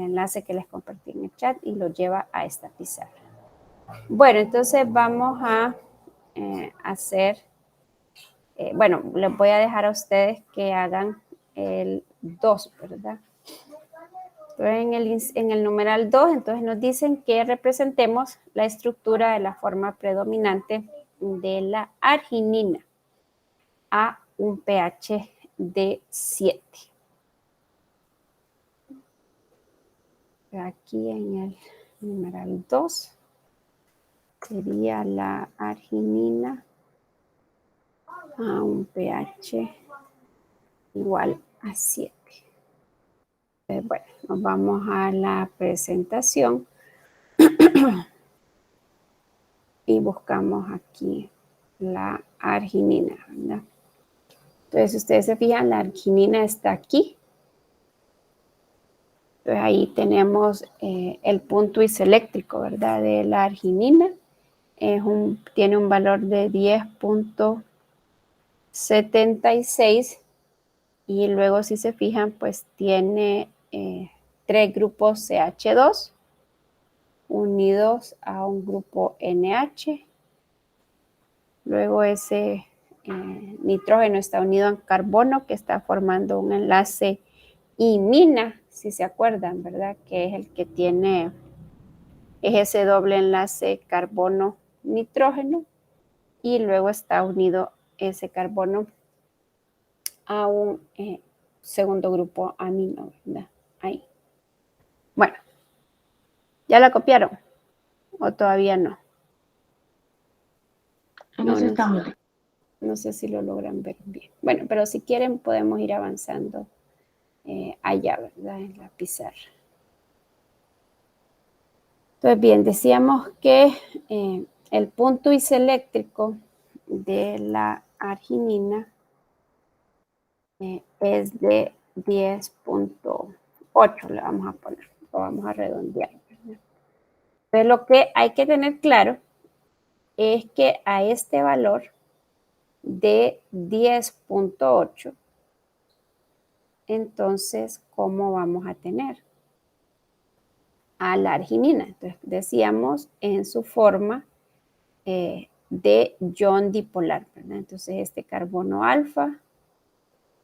enlace que les compartí en el chat y lo lleva a esta pizarra. Bueno, entonces vamos a hacer, bueno, les voy a dejar a ustedes que hagan el 2, ¿verdad? Entonces, en el numeral 2, entonces nos dicen que representemos la estructura de la forma predominante de la arginina a un pH de 7. Aquí en el numeral 2 sería la arginina a un pH igual a 7. Bueno, nos vamos a la presentación y buscamos aquí la arginina, ¿verdad? Entonces, ustedes se fijan, la arginina está aquí. Entonces, ahí tenemos el punto isoeléctrico, ¿verdad? De la arginina. Tiene un valor de 10.76 y luego, si se fijan, pues tiene 3 grupos CH2 unidos a un grupo NH. Luego ese nitrógeno está unido a carbono que está formando un enlace imina, si se acuerdan, ¿verdad? Que es el que tiene ese doble enlace carbono-nitrógeno y luego está unido ese carbono a un segundo grupo amino, ¿verdad? Ahí. Bueno, ¿ya la copiaron? ¿O todavía no? No sé si lo logran ver bien. Bueno, pero si quieren podemos ir avanzando allá, ¿verdad? En la pizarra. Entonces, bien, decíamos que el punto isoeléctrico de la arginina es de 10.8, le vamos a poner, lo vamos a redondear, ¿verdad? Entonces, lo que hay que tener claro es que a este valor de 10.8, entonces, ¿cómo vamos a tener? A la arginina. Entonces, decíamos en su forma de ion dipolar, ¿verdad? Entonces, este carbono alfa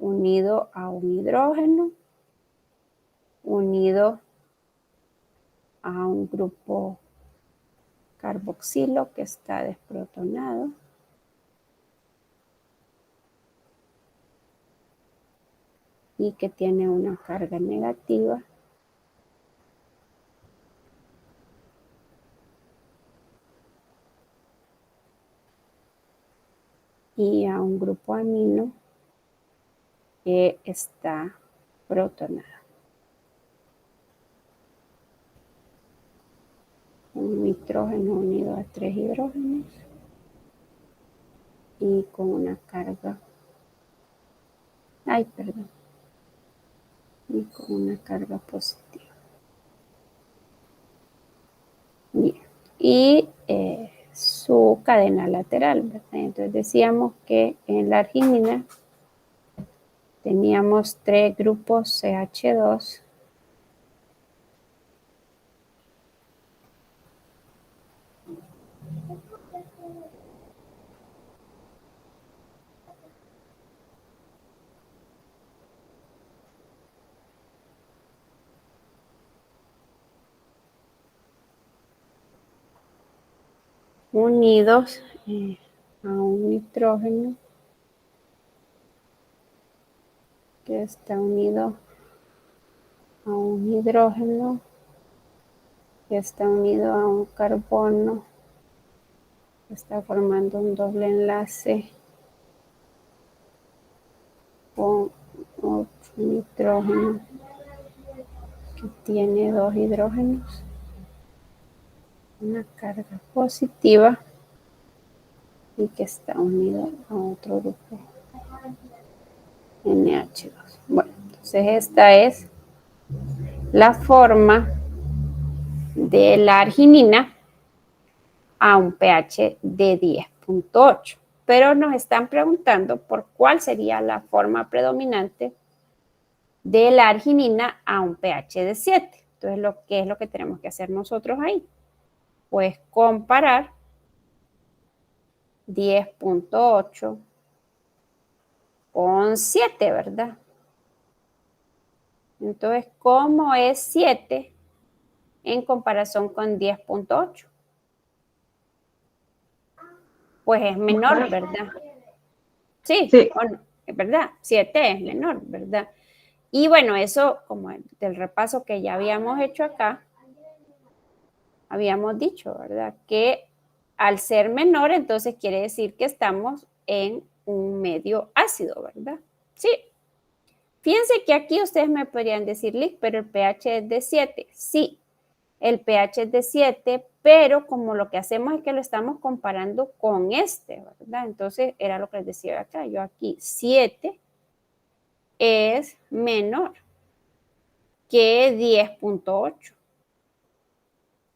unido a un hidrógeno, unido a un grupo carboxilo que está desprotonado. Y que tiene una carga negativa. Y a un grupo amino que está protonado. Un nitrógeno unido a 3 hidrógenos y con una carga, y con una carga positiva. Bien. Y su cadena lateral, ¿verdad? Entonces decíamos que en la arginina teníamos 3 grupos CH2 unidos a un nitrógeno que está unido a un hidrógeno que está unido a un carbono que está formando un doble enlace con otro nitrógeno que tiene 2 hidrógenos, una carga positiva y que está unido a otro grupo NH2. Bueno, entonces esta es la forma de la arginina a un pH de 10.8. Pero nos están preguntando por cuál sería la forma predominante de la arginina a un pH de 7. Entonces, ¿qué es lo que tenemos que hacer nosotros ahí? Pues comparar 10.8 con 7, ¿verdad? Entonces, ¿cómo es 7 en comparación con 10.8? Pues es menor, ¿verdad? Sí, ¿o no? Es verdad, 7 es menor, ¿verdad? Y bueno, eso como del repaso que ya habíamos hecho acá, habíamos dicho, ¿verdad? Que al ser menor, entonces quiere decir que estamos en un medio ácido, ¿verdad? Sí. Fíjense que aquí ustedes me podrían decir, Liz, pero el pH es de 7. Sí, el pH es de 7, pero como lo que hacemos es que lo estamos comparando con este, ¿verdad? Entonces, era lo que les decía acá. Yo aquí, 7 es menor que 10.8.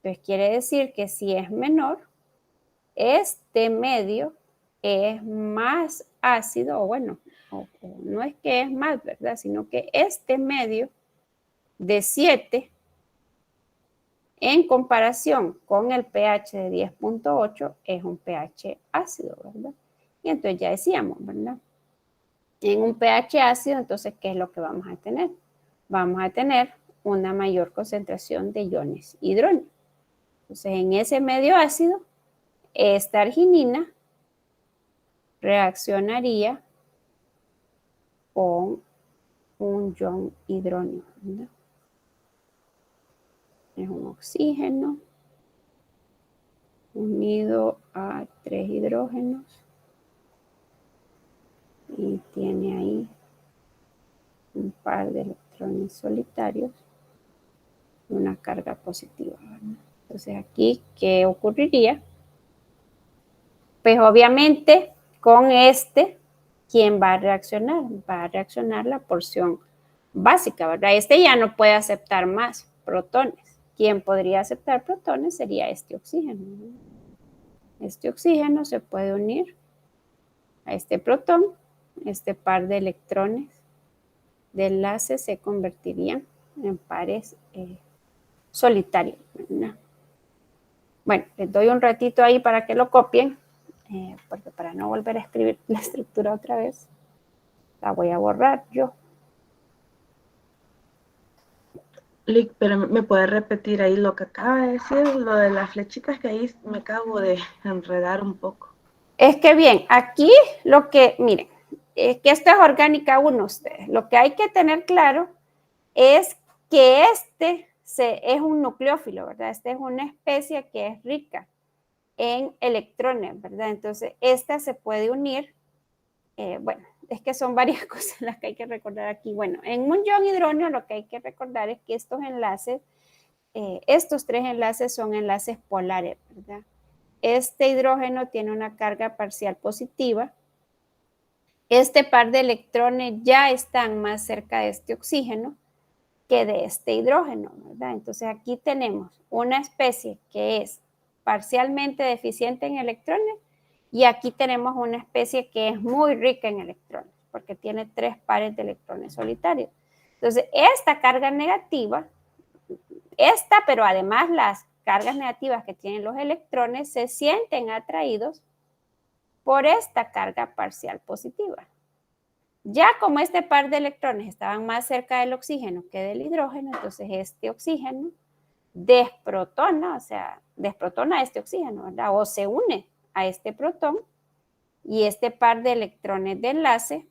Entonces, quiere decir que si es menor, este medio es más ácido, o bueno, o no es que es más, ¿verdad? Sino que este medio de 7 en comparación con el pH de 10.8 es un pH ácido, ¿verdad? Y entonces ya decíamos, ¿verdad? En un pH ácido, entonces, ¿qué es lo que vamos a tener? Vamos a tener una mayor concentración de iones hidrógeno. Entonces, en ese medio ácido, esta arginina reaccionaría con un ion hidrógeno, ¿verdad? Es un oxígeno unido a 3 hidrógenos y tiene ahí un par de electrones solitarios y una carga positiva, ¿verdad? Entonces aquí, ¿qué ocurriría? Pues obviamente con este, ¿quién va a reaccionar? Va a reaccionar la porción básica, ¿verdad? Este ya no puede aceptar más protones. Quien podría aceptar protones sería este oxígeno, ¿verdad? Este oxígeno se puede unir a este protón, este par de electrones de enlace se convertirían en pares solitarios, ¿verdad? Bueno, les doy un ratito ahí para que lo copien, porque para no volver a escribir la estructura otra vez, la voy a borrar yo. Lick, pero ¿me puede repetir ahí lo que acaba de decir? Lo de las flechitas, que ahí me acabo de enredar un poco. Es que bien, aquí lo que, miren, que esto es orgánica 1, ustedes. Lo que hay que tener claro es que este es un nucleófilo, ¿verdad? Este es una especie que es rica en electrones, ¿verdad? Entonces, esta se puede unir, bueno, es que son varias cosas las que hay que recordar aquí. Bueno, en un ion hidronio lo que hay que recordar es que estos enlaces, estos 3 enlaces son enlaces polares, ¿verdad? Este hidrógeno tiene una carga parcial positiva. Este par de electrones ya están más cerca de este oxígeno que de este hidrógeno, ¿verdad? Entonces aquí tenemos una especie que es parcialmente deficiente en electrones y aquí tenemos una especie que es muy rica en electrones porque tiene 3 pares de electrones solitarios. Entonces esta carga negativa, pero además las cargas negativas que tienen los electrones se sienten atraídos por esta carga parcial positiva. Ya como este par de electrones estaban más cerca del oxígeno que del hidrógeno, entonces este oxígeno desprotona, o sea, desprotona este oxígeno, ¿verdad? O se une a este protón y este par de electrones de enlace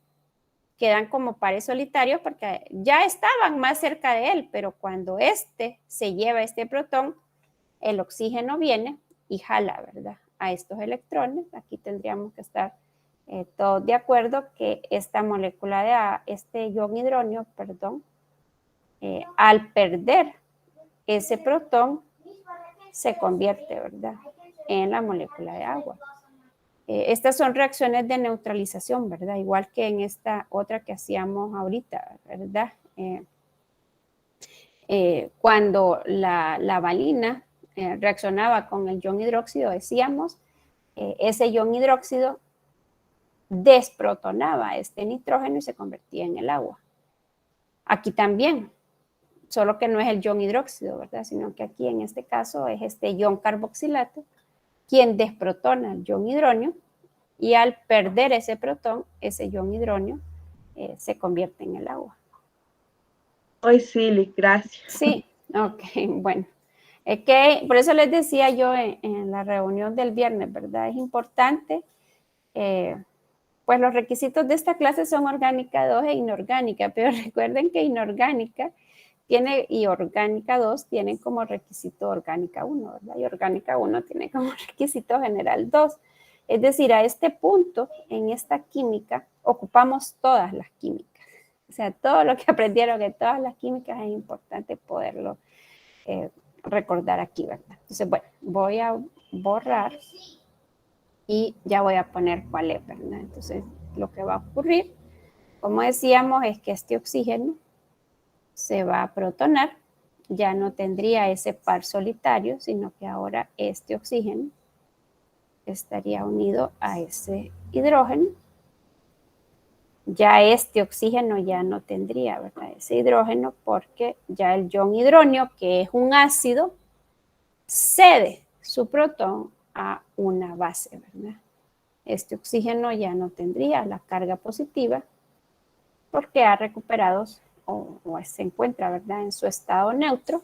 quedan como pares solitarios porque ya estaban más cerca de él, pero cuando este se lleva este protón, el oxígeno viene y jala, ¿verdad? A estos electrones. Aquí tendríamos que estar todos de acuerdo que esta molécula de este ion hidronio, perdón, al perder ese protón, se convierte, ¿verdad?, en la molécula de agua. Estas son reacciones de neutralización, ¿verdad? Igual que en esta otra que hacíamos ahorita, ¿verdad? Cuando la valina reaccionaba con el ion hidróxido, decíamos, ese ion hidróxido desprotonaba este nitrógeno y se convertía en el agua. Aquí también, solo que no es el ion hidróxido, ¿verdad? Sino que aquí en este caso es este ion carboxilato quien desprotona el ion hidronio y al perder ese protón, ese ion hidronio se convierte en el agua. Hoy sí, Lick, gracias. Sí, ok, bueno. Es que por eso les decía yo en la reunión del viernes, ¿verdad? Es importante, pues los requisitos de esta clase son orgánica 2 e inorgánica, pero recuerden que inorgánica tiene y orgánica 2 tienen como requisito orgánica 1, ¿verdad? Y orgánica 1 tiene como requisito general 2. Es decir, a este punto, en esta química, ocupamos todas las químicas. O sea, todo lo que aprendieron en todas las químicas es importante poderlo recordar aquí, ¿verdad? Entonces, bueno, voy a borrar y ya voy a poner cuál es, ¿verdad? Entonces, lo que va a ocurrir, como decíamos, es que este oxígeno se va a protonar, ya no tendría ese par solitario, sino que ahora este oxígeno estaría unido a ese hidrógeno. Ya este oxígeno ya no tendría, ¿verdad?, ese hidrógeno porque ya el ion hidronio, que es un ácido, cede su protón a una base, ¿verdad? Este oxígeno ya no tendría la carga positiva porque ha recuperado o se encuentra, ¿verdad?, en su estado neutro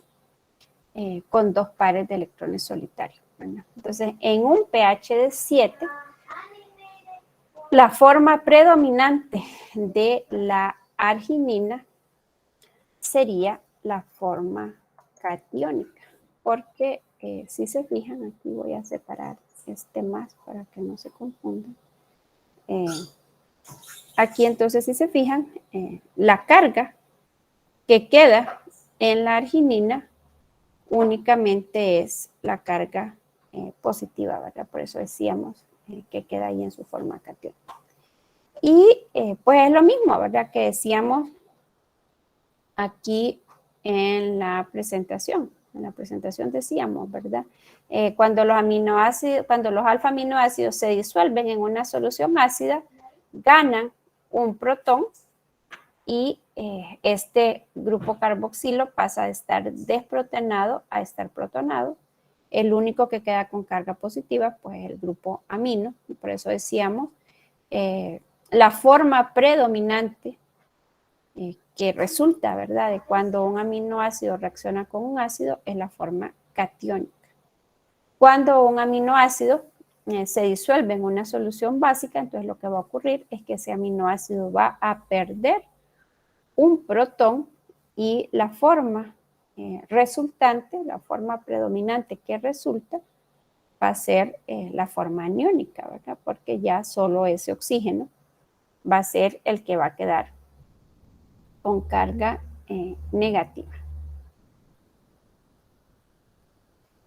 con 2 pares de electrones solitarios, ¿verdad? Entonces, en un pH de 7, la forma predominante de la arginina sería la forma catiónica, porque si se fijan, aquí voy a separar este más para que no se confundan. Aquí entonces, si se fijan, la carga que queda en la arginina únicamente es la carga positiva, ¿verdad? Por eso decíamos que queda ahí en su forma catiónica. Y pues es lo mismo, ¿verdad?, que decíamos aquí en la presentación. En la presentación decíamos, ¿verdad? Cuando los alfa-aminoácidos se disuelven en una solución ácida, ganan un protón y este grupo carboxilo pasa de estar desprotonado a estar protonado. El único que queda con carga positiva, pues es el grupo amino. Y por eso decíamos, la forma predominante que resulta, ¿verdad?, de cuando un aminoácido reacciona con un ácido es la forma catiónica. Cuando un aminoácido se disuelve en una solución básica, entonces lo que va a ocurrir es que ese aminoácido va a perder un protón y la forma resultante, la forma predominante que resulta, va a ser la forma aniónica, ¿verdad? Porque ya solo ese oxígeno va a ser el que va a quedar con carga negativa.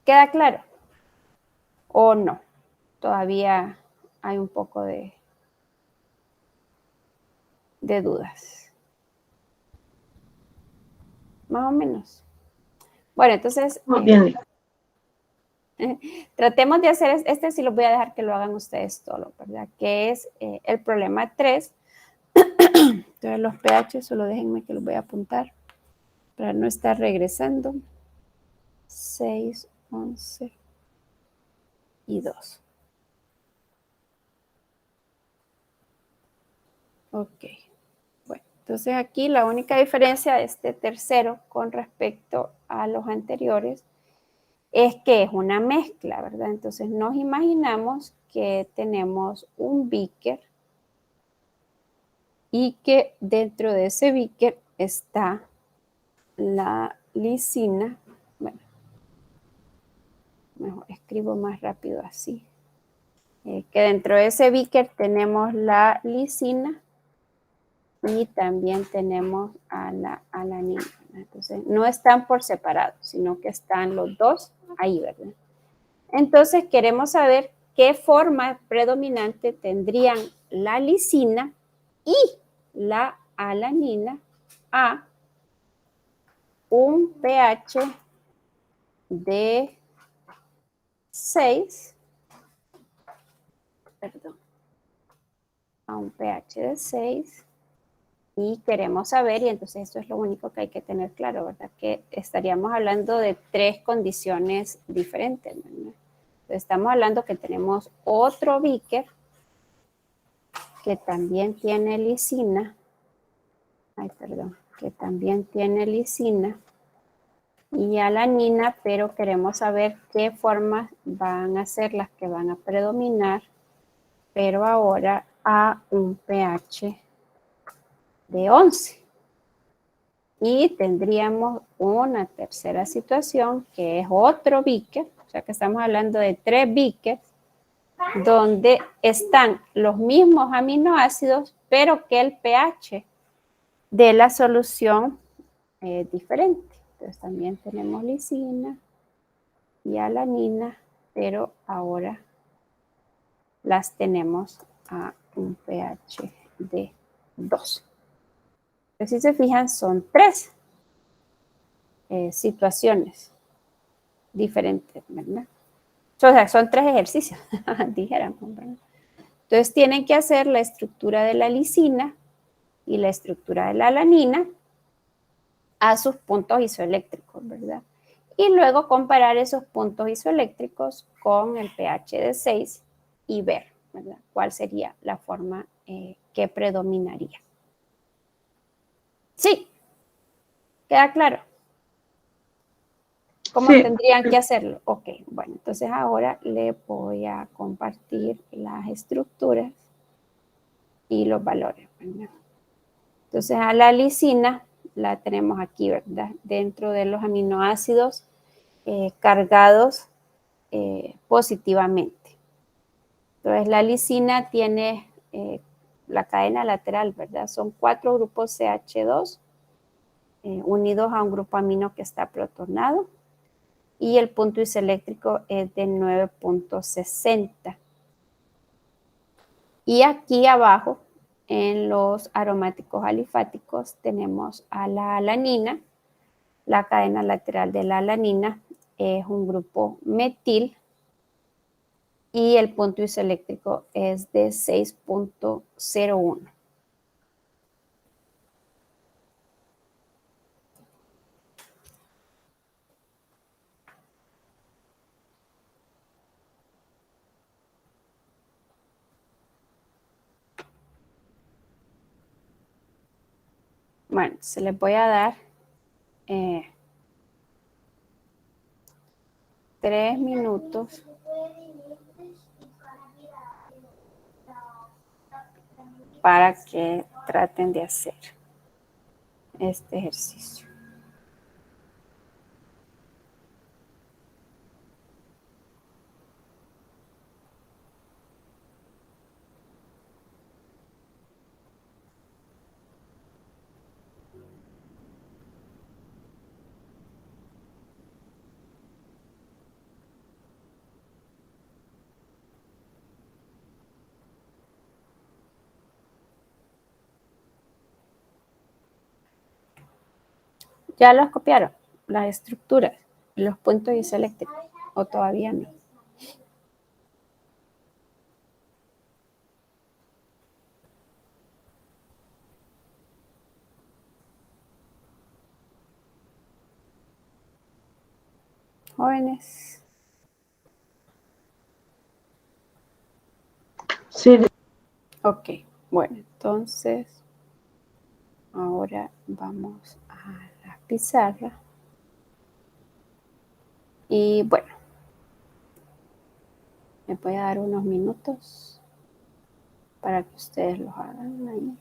¿Queda claro? ¿O no? Todavía hay un poco de dudas. Más o menos. Bueno, entonces, Muy bien. tratemos de hacer, este sí lo voy a dejar que lo hagan ustedes solo, ¿verdad? Que es el problema 3. Entonces los pH, solo déjenme que los voy a apuntar para no estar regresando. 6, 11 y 2. Ok. Bueno, entonces aquí la única diferencia de este tercero con respecto a los anteriores es que es una mezcla, ¿verdad? Entonces nos imaginamos que tenemos un beaker y que dentro de ese beaker está la lisina. Bueno, mejor escribo más rápido así. Que dentro de ese beaker tenemos la lisina y también tenemos a la alanina. Entonces, no están por separado, sino que están los dos ahí, ¿verdad? Entonces, queremos saber qué forma predominante tendrían la lisina y la alanina a un pH de 6, perdón, a un pH de 6, y queremos saber, y entonces esto es lo único que hay que tener claro, ¿verdad? Que estaríamos hablando de 3 condiciones diferentes, ¿verdad? Entonces estamos hablando que tenemos otro beaker que también tiene lisina, que también tiene lisina y alanina, pero queremos saber qué formas van a ser las que van a predominar, pero ahora a un pH de 11. Y tendríamos una tercera situación que es otro beaker, o sea que estamos hablando de 3 beakers, donde están los mismos aminoácidos, pero que el pH de la solución es diferente. Entonces también tenemos lisina y alanina, pero ahora las tenemos a un pH de 2. Pero si se fijan, son 3 situaciones diferentes, ¿verdad? O sea, son 3 ejercicios, dijéramos, ¿verdad? Entonces tienen que hacer la estructura de la lisina y la estructura de la alanina a sus puntos isoeléctricos, ¿verdad? Y luego comparar esos puntos isoeléctricos con el pH de 6 y ver, ¿verdad?, cuál sería la forma que predominaría. ¿Sí? ¿Queda claro? ¿Cómo Sí. tendrían que hacerlo? Ok, bueno, entonces ahora le voy a compartir las estructuras y los valores, ¿verdad? Entonces a la lisina la tenemos aquí, ¿verdad? Dentro de los aminoácidos cargados positivamente. Entonces la lisina tiene la cadena lateral, ¿verdad? Son 4 grupos CH2 unidos a un grupo amino que está protonado y el punto isoeléctrico es de 9.60. Y aquí abajo, en los aromáticos alifáticos, tenemos a la alanina La cadena lateral de la alanina es un grupo metil y el punto isoeléctrico es de 6.01. Bueno, se les voy a dar 3 minutos para que traten de hacer este ejercicio. ¿Ya los copiaron? Las estructuras, los puntos isoeléctricos, o todavía no. Jóvenes. Sí, Ok, bueno, entonces ahora vamos a la pizarra. Y bueno, me voy a dar unos minutos para que ustedes los hagan ahí.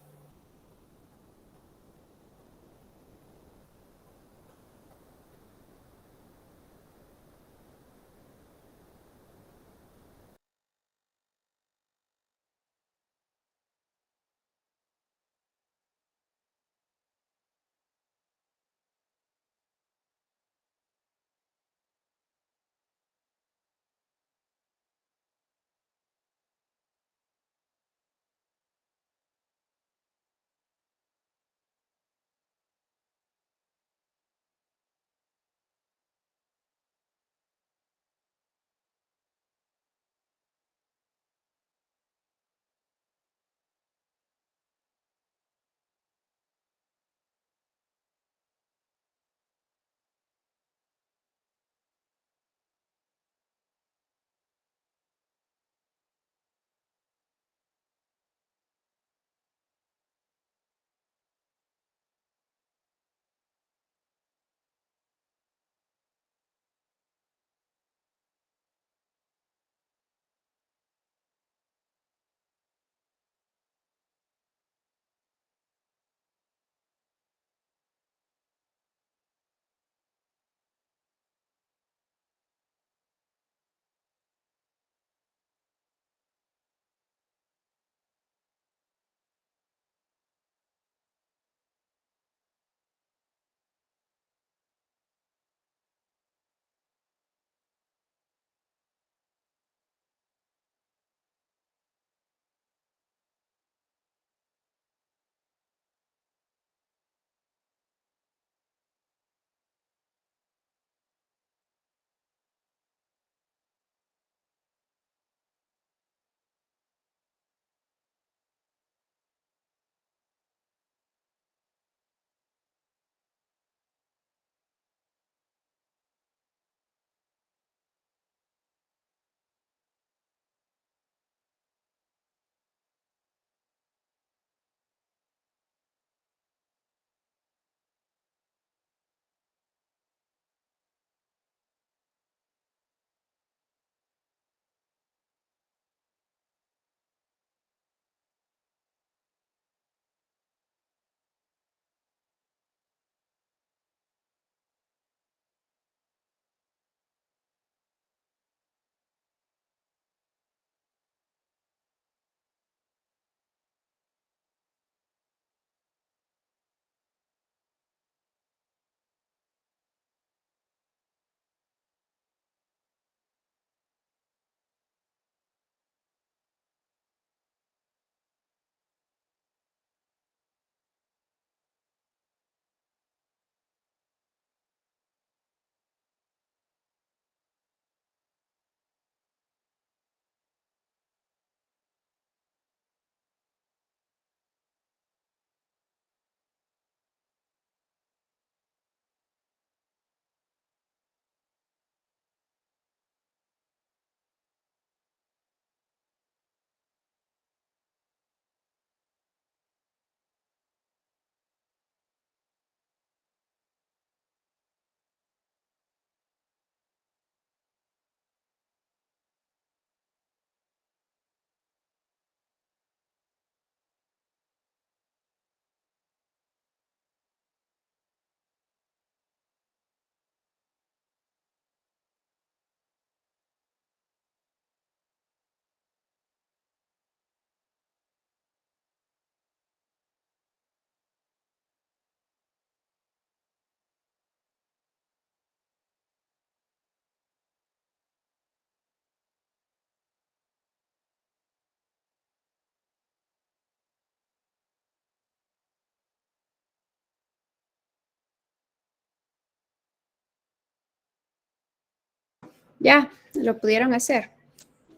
¿Ya? ¿Lo pudieron hacer?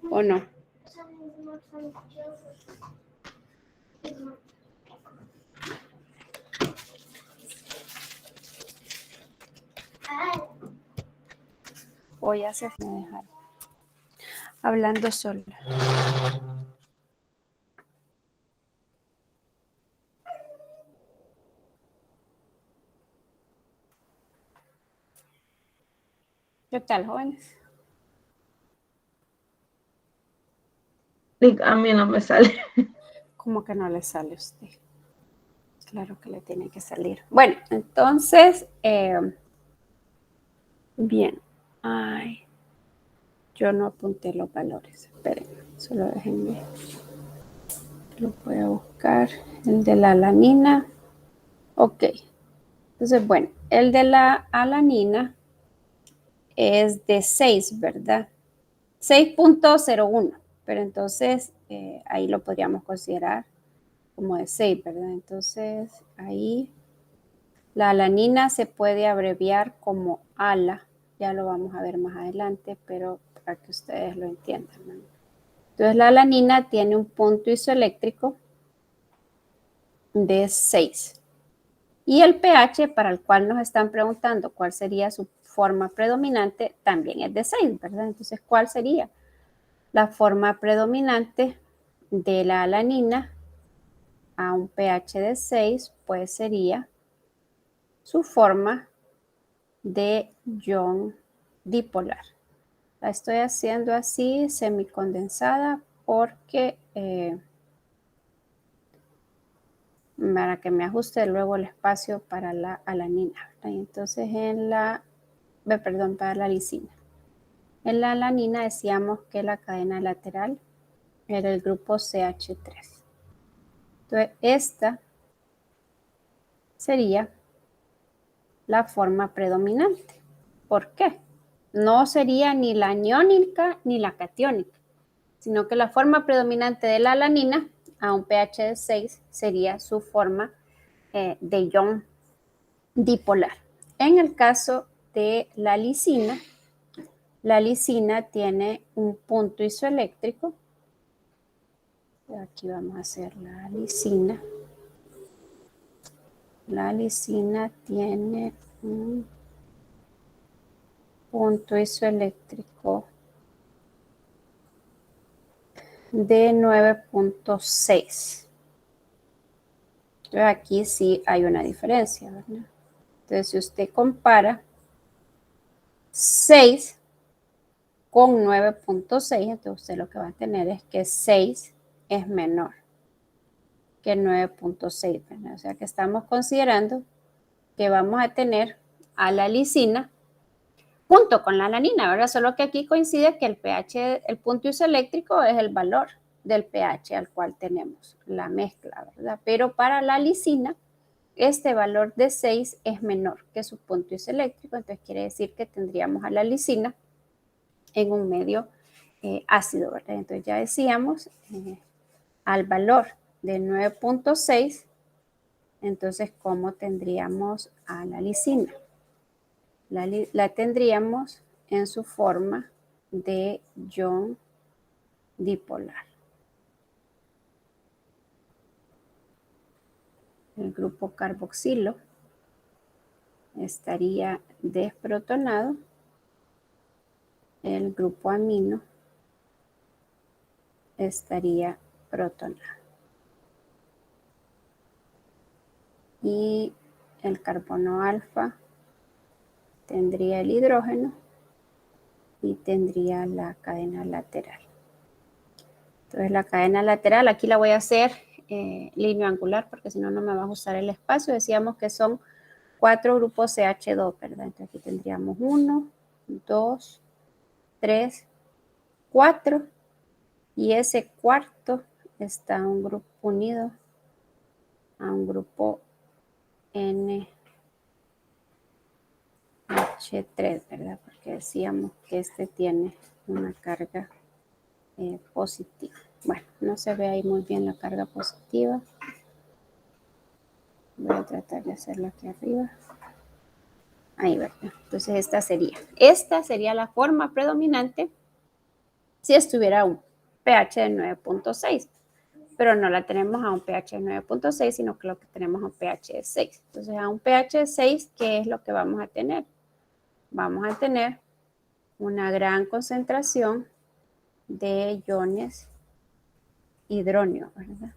¿O no? O ya se fue a dejar. Hablando sola. ¿Qué tal, jóvenes? Lick, a mí no me sale. ¿Cómo que no le sale a usted? Claro que le tiene que salir. Bueno, entonces, bien. Ay, yo no apunté los valores. Esperen, solo déjenme. Lo voy a buscar. El de la alanina. Ok. Entonces, bueno, el de la alanina es de 6, ¿verdad? 6.01. Pero entonces, ahí lo podríamos considerar como de 6, ¿verdad? Entonces, ahí la alanina se puede abreviar como ALA. Ya lo vamos a ver más adelante, pero para que ustedes lo entiendan, ¿no? Entonces, la alanina tiene un punto isoeléctrico de 6. Y el pH para el cual nos están preguntando cuál sería su forma predominante también es de 6, ¿verdad? Entonces, ¿cuál sería la forma predominante de la alanina a un pH de 6? Pues sería su forma de ion dipolar. La estoy haciendo así semicondensada porque para que me ajuste luego el espacio para la alanina. Entonces para la lisina. En la alanina decíamos que la cadena lateral era el grupo CH3. Entonces esta sería la forma predominante. ¿Por qué? No sería ni la aniónica ni la catiónica, sino que la forma predominante de la alanina a un pH de 6 sería su forma de ion dipolar. En el caso de la lisina tiene un punto isoeléctrico. Aquí vamos a hacer la lisina. La lisina tiene un punto isoeléctrico de 9.6. Entonces aquí sí hay una diferencia, ¿verdad? Entonces si usted compara 6 con 9.6, entonces usted lo que va a tener es que 6 es menor que 9.6, ¿verdad? O sea que estamos considerando que vamos a tener a la lisina junto con la alanina, ¿verdad? Solo que aquí coincide que el pH, el punto isoeléctrico es el valor del pH al cual tenemos la mezcla, ¿verdad? Pero para la lisina, este valor de 6 es menor que su punto isoeléctrico, entonces quiere decir que tendríamos a la lisina en un medio ácido, ¿verdad? Entonces ya decíamos, al valor de 9.6, entonces, ¿cómo tendríamos a la lisina? La tendríamos en su forma de ion dipolar. El grupo carboxilo estaría desprotonado. El grupo amino estaría protonado. Y el carbono alfa tendría el hidrógeno y tendría la cadena lateral. Entonces la cadena lateral, aquí la voy a hacer línea angular porque si no, no me va a ajustar el espacio. Decíamos que son 4 grupos CH2, ¿verdad? Entonces aquí tendríamos 1, 2, 3, 4 y ese cuarto está un grupo unido a un grupo NH3, ¿verdad? Porque decíamos que este tiene una carga positiva. Bueno, no se ve ahí muy bien la carga positiva. Voy a tratar de hacerlo aquí arriba. Ahí, ¿verdad? Entonces esta sería la forma predominante si estuviera un pH de 9.6, pero no la tenemos a un pH de 9.6, sino que lo que tenemos a un pH de 6. Entonces a un pH de 6, ¿qué es lo que vamos a tener? Vamos a tener una gran concentración de iones hidróneo, ¿verdad?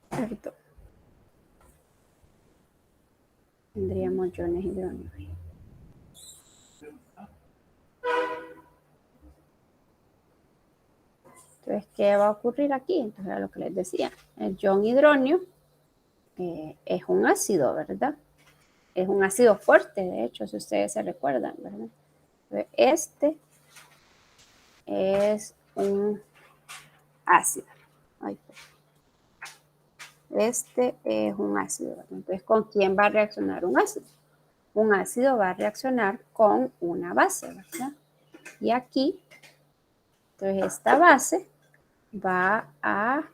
Perdón. Tendríamos iones hidróneo. Entonces, ¿qué va a ocurrir aquí? Entonces, era lo que les decía. El ion hidróneo es un ácido, ¿verdad? Es un ácido fuerte, de hecho, si ustedes se recuerdan, ¿verdad? Entonces, este es un ácido. Ay, este es un ácido, ¿verdad? Entonces, ¿con quién va a reaccionar un ácido? Un ácido va a reaccionar con una base, ¿verdad? Y aquí, entonces esta base va a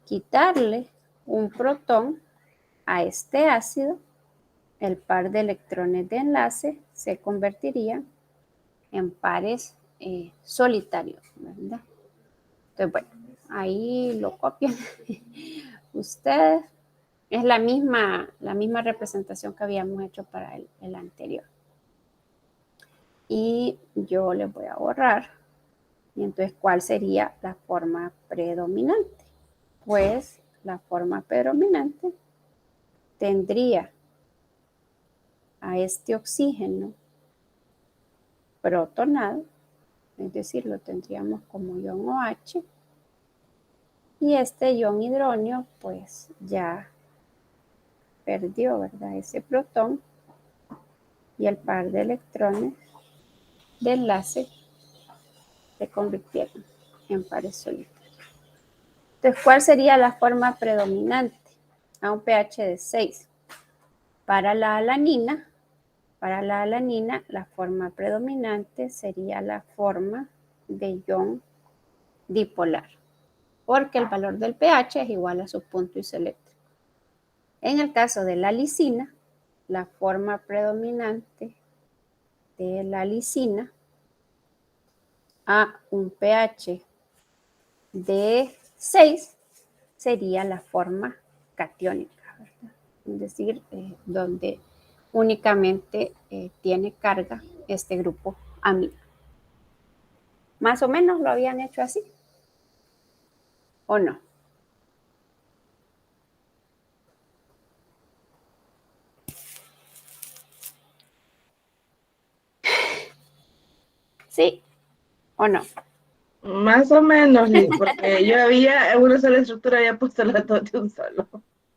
quitarle un protón a este ácido. El par de electrones de enlace se convertiría en pares solitarios, ¿verdad? Entonces, bueno, ahí lo copian ustedes. Es la misma representación que habíamos hecho para el anterior. Y yo les voy a borrar. Y entonces, ¿cuál sería la forma predominante? Pues la forma predominante tendría a este oxígeno protonado, es decir, lo tendríamos como ion OH, y este ion hidróneo pues ya perdió, ¿verdad? Ese protón, y el par de electrones de enlace se convirtieron en pares solitarios. Entonces, ¿cuál sería la forma predominante? A un pH de 6. Para la alanina, la forma predominante sería la forma de ion dipolar, porque el valor del pH es igual a su punto isoeléctrico. En el caso de la lisina, la forma predominante de la lisina a un pH de 6 sería la forma catiónica, ¿verdad? Es decir, donde únicamente tiene carga este grupo amino. Más o menos lo habían hecho así, ¿o no? ¿Sí o no? Más o menos, Liz, porque yo había en una sola estructura, había puesto las dos de un solo.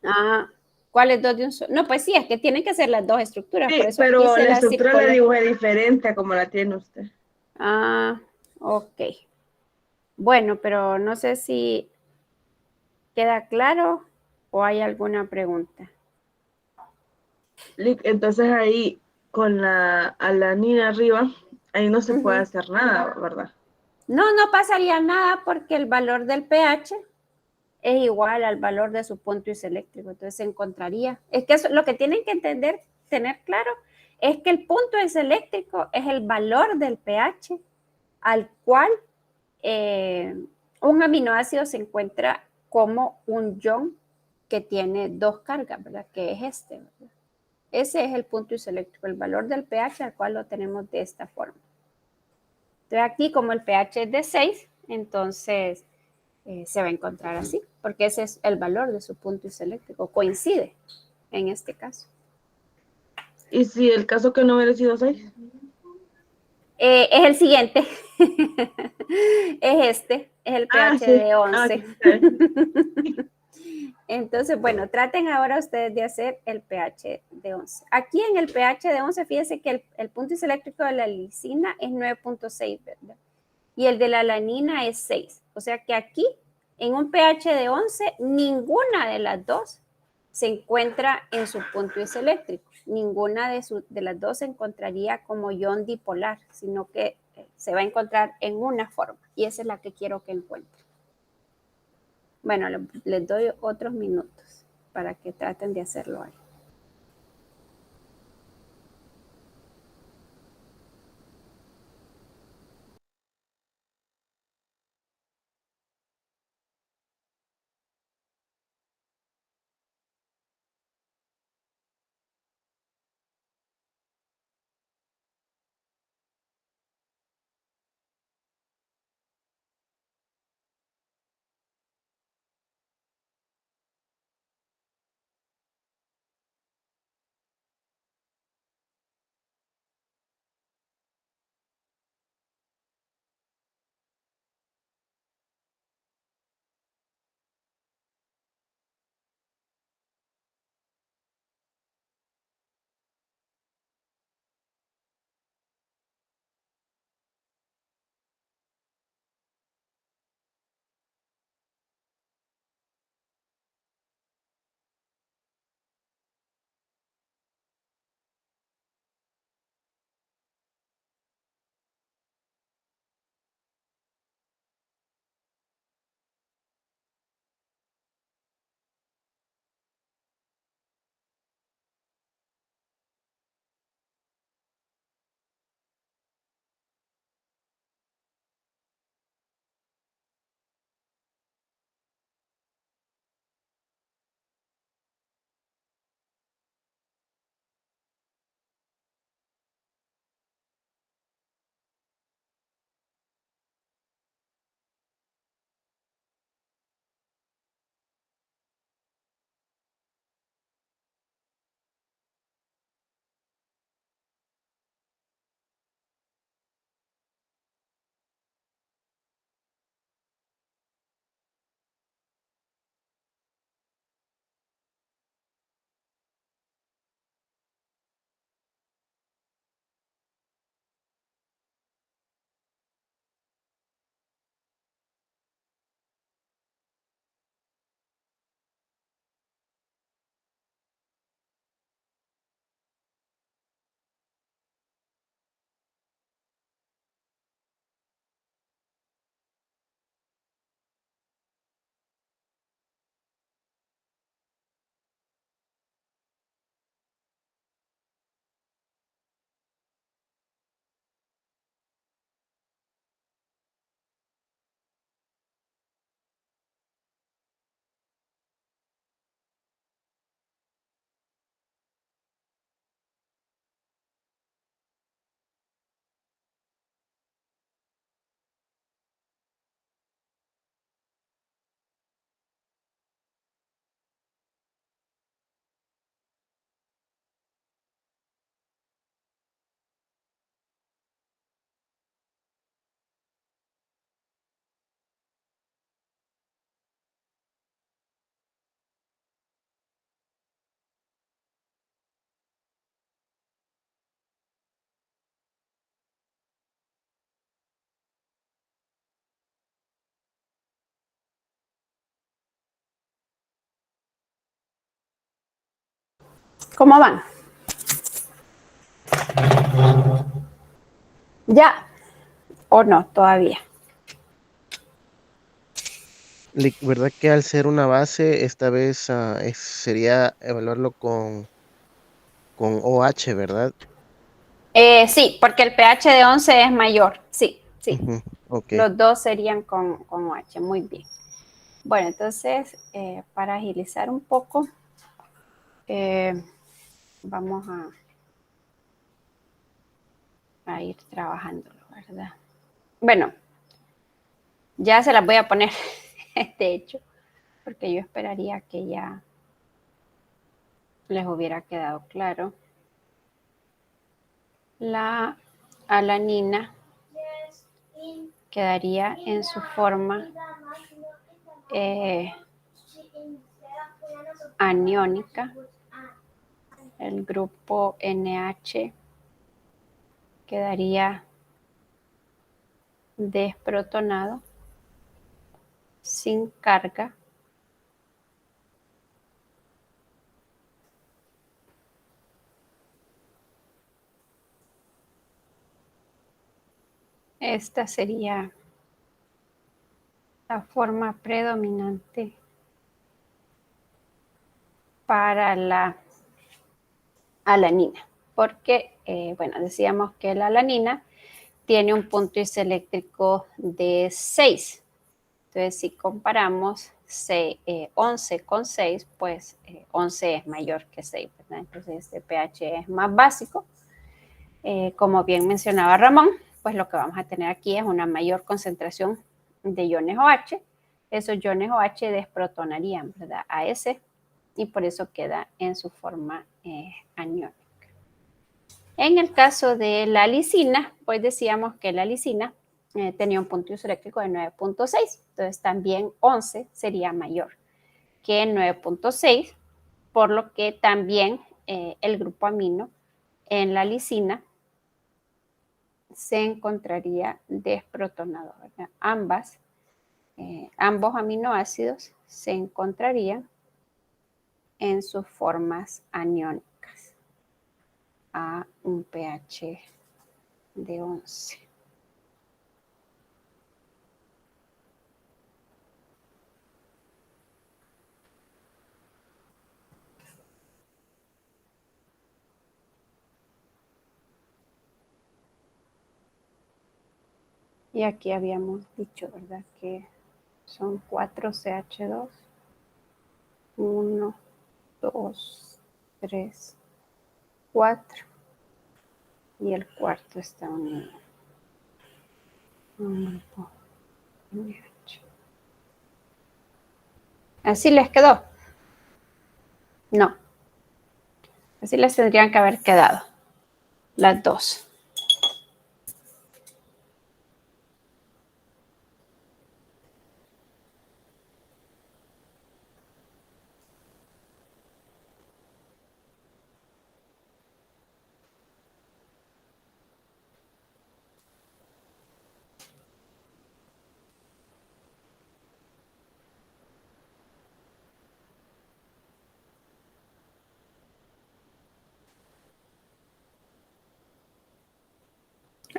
Ah, ¿cuáles dos de un solo? No, pues sí, es que tienen que ser las dos estructuras, por Sí, eso aquí pero se la las estructura la circula. dibujé diferente a como la tiene usted. Ah, ok. Bueno, pero no sé si queda claro o hay alguna pregunta. Entonces ahí, con la alanina arriba, ahí no se puede hacer nada, ¿verdad? No, no pasaría nada porque el valor del pH es igual al valor de su punto isoeléctrico. Entonces se encontraría. Es que eso, lo que tienen que entender, tener claro, es que el punto isoeléctrico es el valor del pH al cual un aminoácido se encuentra como un ion que tiene dos cargas, ¿verdad? Que es este, ¿verdad? Ese es el punto isoeléctrico, el valor del pH al cual lo tenemos de esta forma. Entonces aquí como el pH es de 6, entonces se va a encontrar así, porque ese es el valor de su punto isoeléctrico, coincide en este caso. ¿Y si el caso que no hubiera sido 6? Es el siguiente, es el pH Sí. de 11. Sí. Entonces, bueno, traten ahora ustedes de hacer el pH de 11. Aquí en el pH de 11, fíjense que el punto isoeléctrico de la lisina es 9.6, ¿verdad? Y el de la alanina es 6. O sea que aquí, en un pH de 11, ninguna de las dos se encuentra en su punto isoeléctrico. Ninguna de las dos se encontraría como ion dipolar, sino que se va a encontrar en una forma. Y esa es la que quiero que encuentren. Bueno, les doy otros minutos. para que traten de hacerlo ahí. ¿Cómo van? ¿Ya? ¿O no? Todavía. Lick, ¿verdad que al ser una base, esta vez sería evaluarlo con OH, ¿verdad? Sí, porque el pH de 11 es mayor. Sí, sí. Ujú, ok. Los dos serían con OH. Muy bien. Bueno, entonces, para agilizar un poco, vamos a ir trabajándolo, ¿verdad? Bueno, ya se las voy a poner, de hecho, porque yo esperaría que ya les hubiera quedado claro. La alanina quedaría en su forma aniónica. El grupo NH quedaría desprotonado, sin carga. Esta sería la forma predominante para la alanina, porque, bueno, decíamos que la alanina tiene un punto isoeléctrico de 6. Entonces, si comparamos 11 con 6, pues 11 es mayor que 6, ¿verdad? Entonces, este pH es más básico. Como bien mencionaba Ramón, pues lo que vamos a tener aquí es una mayor concentración de iones OH. Esos iones OH desprotonarían, ¿verdad?, a ese, y por eso queda en su forma aniónica. En el caso de la lisina, pues decíamos que la lisina tenía un punto isoeléctrico de 9.6, entonces también 11 sería mayor que 9.6, por lo que también el grupo amino en la lisina se encontraría desprotonado, ¿verdad? Ambos aminoácidos se encontrarían en sus formas aniónicas a un pH de 11. Y aquí habíamos dicho, ¿verdad?, que son 4 CH2, 1, 2, 3, 4, y el cuarto está unido a un grupo NH. ¿Así les quedó? No. Así les tendrían que haber quedado las dos.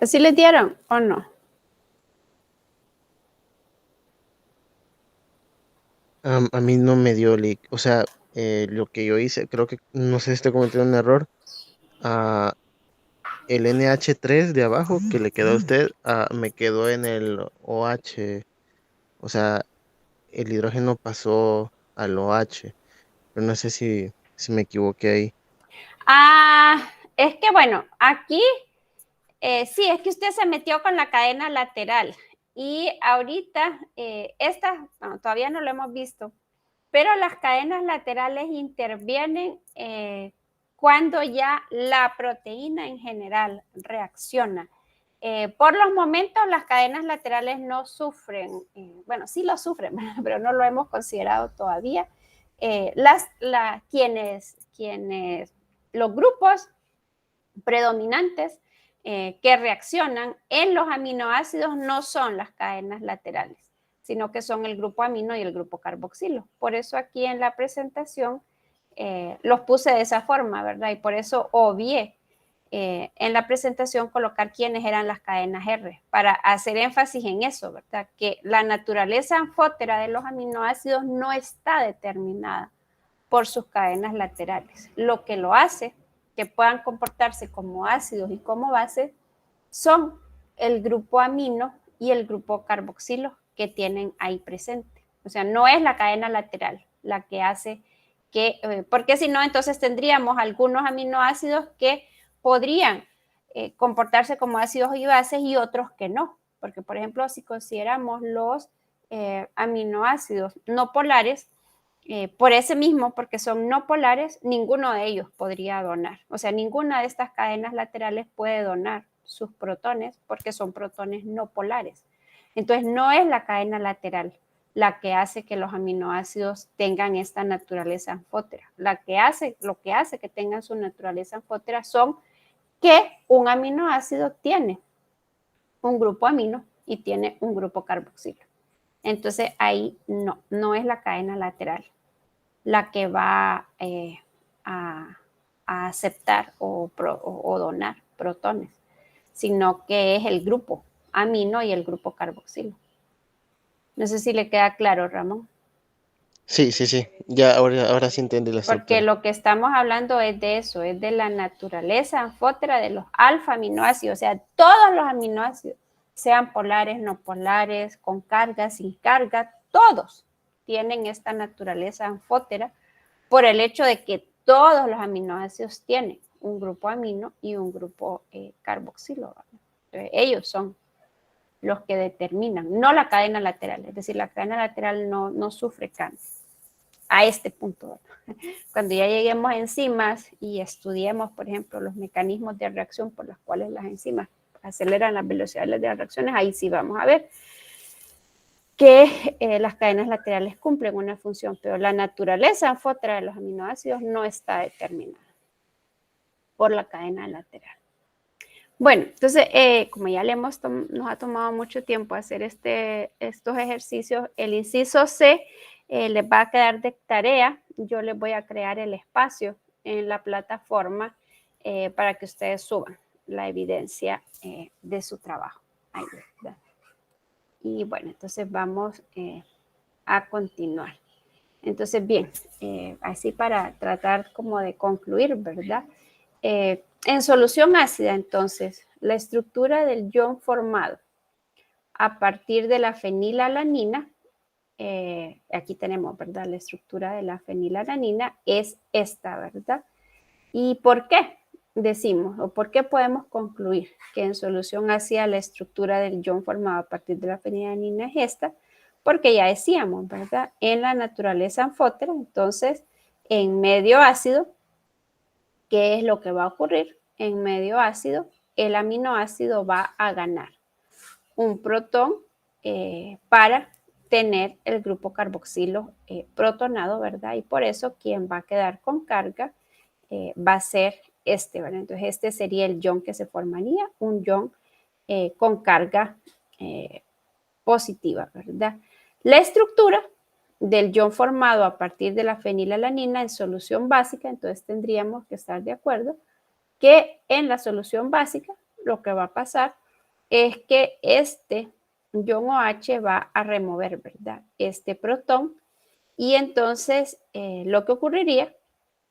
¿Así les dieron o no? A mí no me dio leak. O sea, lo que yo hice, creo que, no sé si estoy cometiendo un error. Ah, el NH3 de abajo que le quedó a usted, me quedó en el OH. O sea, el hidrógeno pasó al OH. Pero no sé si me equivoqué ahí. Es que bueno, aquí sí, es que usted se metió con la cadena lateral y ahorita esta, bueno, todavía no lo hemos visto, pero las cadenas laterales intervienen cuando ya la proteína en general reacciona. Por los momentos las cadenas laterales no sufren, bueno, sí lo sufren, pero no lo hemos considerado todavía. Los grupos predominantes que reaccionan en los aminoácidos no son las cadenas laterales, sino que son el grupo amino y el grupo carboxilo. Por eso aquí en la presentación los puse de esa forma, ¿verdad? Y por eso obvié en la presentación colocar quiénes eran las cadenas R, para hacer énfasis en eso, ¿verdad? Que la naturaleza anfótera de los aminoácidos no está determinada por sus cadenas laterales. Lo que lo hace que puedan comportarse como ácidos y como bases son el grupo amino y el grupo carboxilo que tienen ahí presente. O sea, no es la cadena lateral la que hace que, porque si no, entonces tendríamos algunos aminoácidos que podrían comportarse como ácidos y bases y otros que no. Porque, por ejemplo, si consideramos los aminoácidos no polares, por ese mismo, porque son no polares, ninguno de ellos podría donar. O sea, ninguna de estas cadenas laterales puede donar sus protones porque son protones no polares. Entonces, no es la cadena lateral la que hace que los aminoácidos tengan esta naturaleza anfótera. Lo que hace que tengan su naturaleza anfótera son que un aminoácido tiene un grupo amino y tiene un grupo carboxilo. Entonces, ahí no es la cadena lateral la que va a aceptar o donar protones, sino que es el grupo amino y el grupo carboxilo. No sé si le queda claro, Ramón. Sí, sí, sí. Ya, ahora sí entendí la Porque estructura. lo que estamos hablando es de eso, es de la naturaleza anfótera de los alfa aminoácidos, o sea, todos los aminoácidos, sean polares, no polares, con carga, sin carga, todos tienen esta naturaleza anfótera por el hecho de que todos los aminoácidos tienen un grupo amino y un grupo carboxilo. Entonces, ellos son los que determinan, no la cadena lateral, es decir, la cadena lateral no sufre cambios a este punto. Cuando ya lleguemos a enzimas y estudiemos, por ejemplo, los mecanismos de reacción por los cuales las enzimas aceleran las velocidades de las reacciones, ahí sí vamos a ver que las cadenas laterales cumplen una función, pero la naturaleza anfótera de los aminoácidos no está determinada por la cadena lateral. Bueno, entonces, como ya nos ha tomado mucho tiempo hacer estos ejercicios, el inciso C les va a quedar de tarea. Yo les voy a crear el espacio en la plataforma para que ustedes suban la evidencia de su trabajo. Ahí, ¿verdad? Y bueno, entonces vamos a continuar. Entonces, bien, así para tratar como de concluir, ¿verdad? En solución ácida, entonces, la estructura del ion formado a partir de la fenilalanina, aquí tenemos, ¿verdad? La estructura de la fenilalanina es esta, ¿verdad? ¿Y por qué decimos o por qué podemos concluir que en solución ácida la estructura del ion formado a partir de la fenilalanina es esta? Porque ya decíamos, ¿verdad? En la naturaleza anfótera, entonces, en medio ácido, ¿qué es lo que va a ocurrir? En medio ácido, el aminoácido va a ganar un protón para tener el grupo carboxilo protonado, ¿verdad? Y por eso quien va a quedar con carga va a ser este, ¿verdad? Entonces este sería el ion que se formaría, un ion con carga positiva, ¿verdad? La estructura del ion formado a partir de la fenilalanina en solución básica, entonces tendríamos que estar de acuerdo que en la solución básica lo que va a pasar es que este ion OH va a remover, ¿verdad? Este protón y entonces lo que ocurriría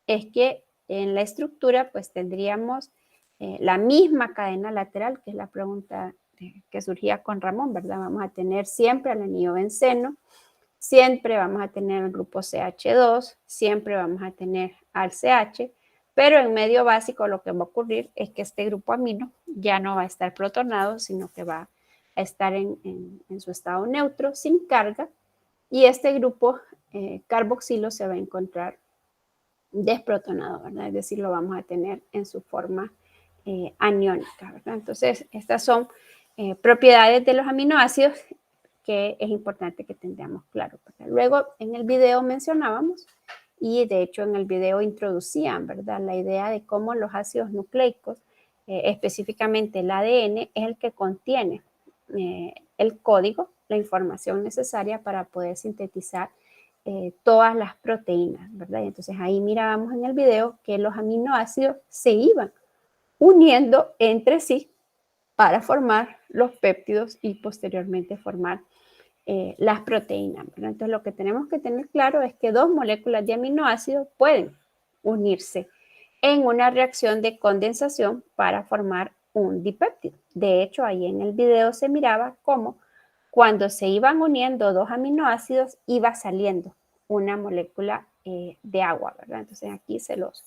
es que en la estructura pues tendríamos la misma cadena lateral, que es la pregunta que surgía con Ramón, ¿verdad? Vamos a tener siempre al anillo benceno, siempre vamos a tener el grupo CH2, siempre vamos a tener al CH, pero en medio básico lo que va a ocurrir es que este grupo amino ya no va a estar protonado, sino que va a estar en su estado neutro, sin carga, y este grupo carboxilo se va a encontrar desprotonado, ¿verdad? Es decir, lo vamos a tener en su forma aniónica, ¿verdad? Entonces, estas son propiedades de los aminoácidos que es importante que tengamos claro, ¿verdad? Luego, en el video mencionábamos, y de hecho en el video introducían, ¿verdad? La idea de cómo los ácidos nucleicos, específicamente el ADN, es el que contiene el código, la información necesaria para poder sintetizar todas las proteínas, ¿verdad? Y entonces ahí mirábamos en el video que los aminoácidos se iban uniendo entre sí para formar los péptidos y posteriormente formar las proteínas, ¿verdad? Entonces lo que tenemos que tener claro es que dos moléculas de aminoácidos pueden unirse en una reacción de condensación para formar un dipéptido. De hecho, ahí en el video se miraba cómo cuando se iban uniendo dos aminoácidos iba saliendo una molécula de agua, ¿verdad? Entonces aquí se los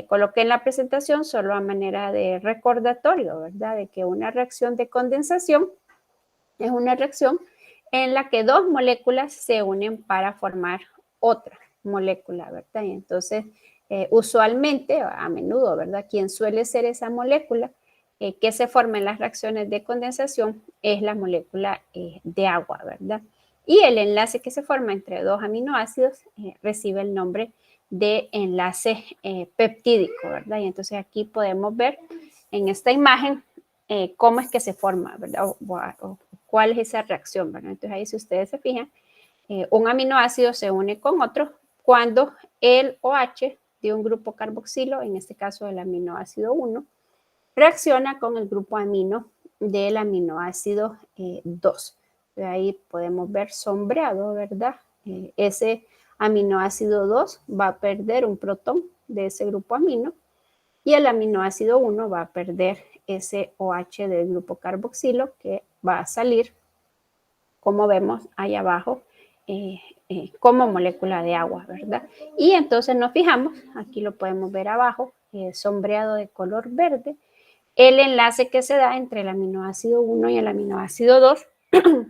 coloqué en la presentación solo a manera de recordatorio, ¿verdad? De que una reacción de condensación es una reacción en la que dos moléculas se unen para formar otra molécula, ¿verdad? Y entonces, usualmente, a menudo, ¿verdad? Quien suele ser esa molécula que se forma en las reacciones de condensación es la molécula de agua, ¿verdad? Y el enlace que se forma entre dos aminoácidos recibe el nombre de enlace peptídico, ¿verdad? Y entonces aquí podemos ver en esta imagen cómo es que se forma, ¿verdad? O cuál es esa reacción, ¿verdad? Entonces ahí si ustedes se fijan, un aminoácido se une con otro cuando el OH de un grupo carboxilo, en este caso el aminoácido 1, reacciona con el grupo amino del aminoácido 2. De ahí podemos ver sombreado, ¿verdad? Ese aminoácido 2 va a perder un protón de ese grupo amino y el aminoácido 1 va a perder ese OH del grupo carboxilo que va a salir, como vemos ahí abajo, como molécula de agua, ¿verdad? Y entonces nos fijamos, aquí lo podemos ver abajo, sombreado de color verde, el enlace que se da entre el aminoácido 1 y el aminoácido 2,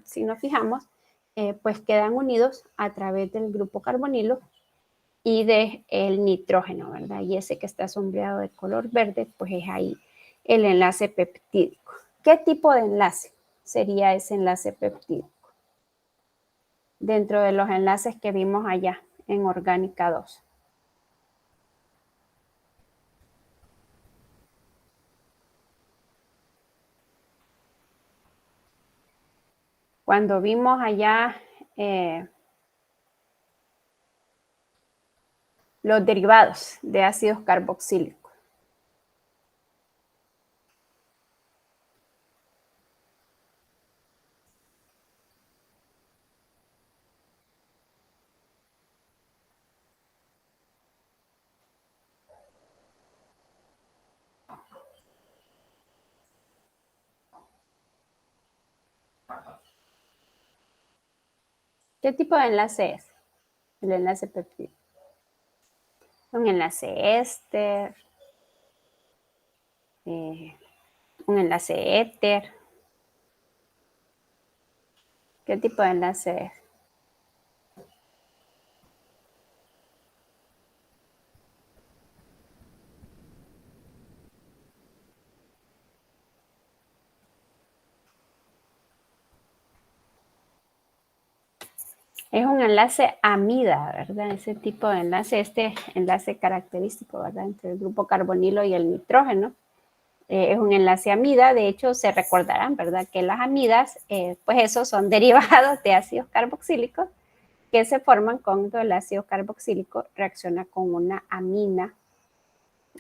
si nos fijamos, pues quedan unidos a través del grupo carbonilo y del nitrógeno, ¿verdad? Y ese que está sombreado de color verde, pues es ahí el enlace peptídico. ¿Qué tipo de enlace sería ese enlace peptídico? Dentro de los enlaces que vimos allá en Orgánica 2. Cuando vimos allá los derivados de ácidos carboxílicos. ¿Qué tipo de enlace es? El enlace peptídico. Un enlace éster, un enlace éter. ¿Qué tipo de enlace es? Es un enlace amida, ¿verdad? Ese tipo de enlace, este enlace característico, ¿verdad? Entre el grupo carbonilo y el nitrógeno. Es un enlace amida, de hecho se recordarán, ¿verdad? Que las amidas, pues esos son derivados de ácidos carboxílicos que se forman cuando el ácido carboxílico reacciona con una amina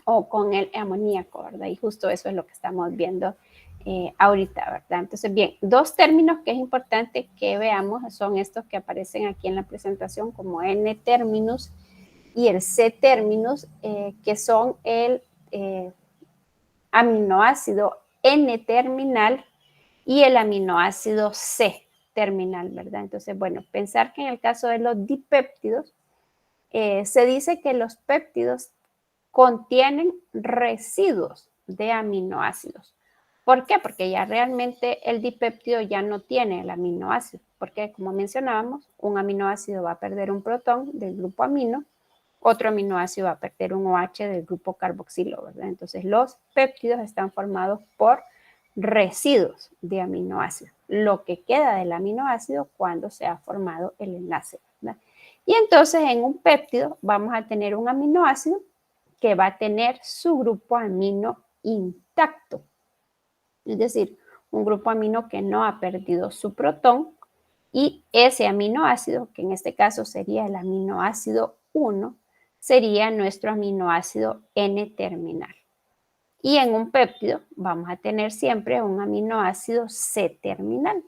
o con el amoníaco, ¿verdad? Y justo eso es lo que estamos viendo ahorita, ¿verdad? Entonces, bien, dos términos que es importante que veamos son estos que aparecen aquí en la presentación como N-terminus y el C-terminus, que son el aminoácido N-terminal y el aminoácido C-terminal, ¿verdad? Entonces, bueno, pensar que en el caso de los dipéptidos, se dice que los péptidos contienen residuos de aminoácidos. ¿Por qué? Porque ya realmente el dipéptido ya no tiene el aminoácido, porque como mencionábamos, un aminoácido va a perder un protón del grupo amino, otro aminoácido va a perder un OH del grupo carboxilo, ¿verdad? Entonces los péptidos están formados por residuos de aminoácidos, lo que queda del aminoácido cuando se ha formado el enlace, ¿verdad? Y entonces en un péptido vamos a tener un aminoácido que va a tener su grupo amino intacto, es decir, un grupo amino que no ha perdido su protón y ese aminoácido, que en este caso sería el aminoácido 1, sería nuestro aminoácido N-terminal. Y en un péptido vamos a tener siempre un aminoácido C-terminal,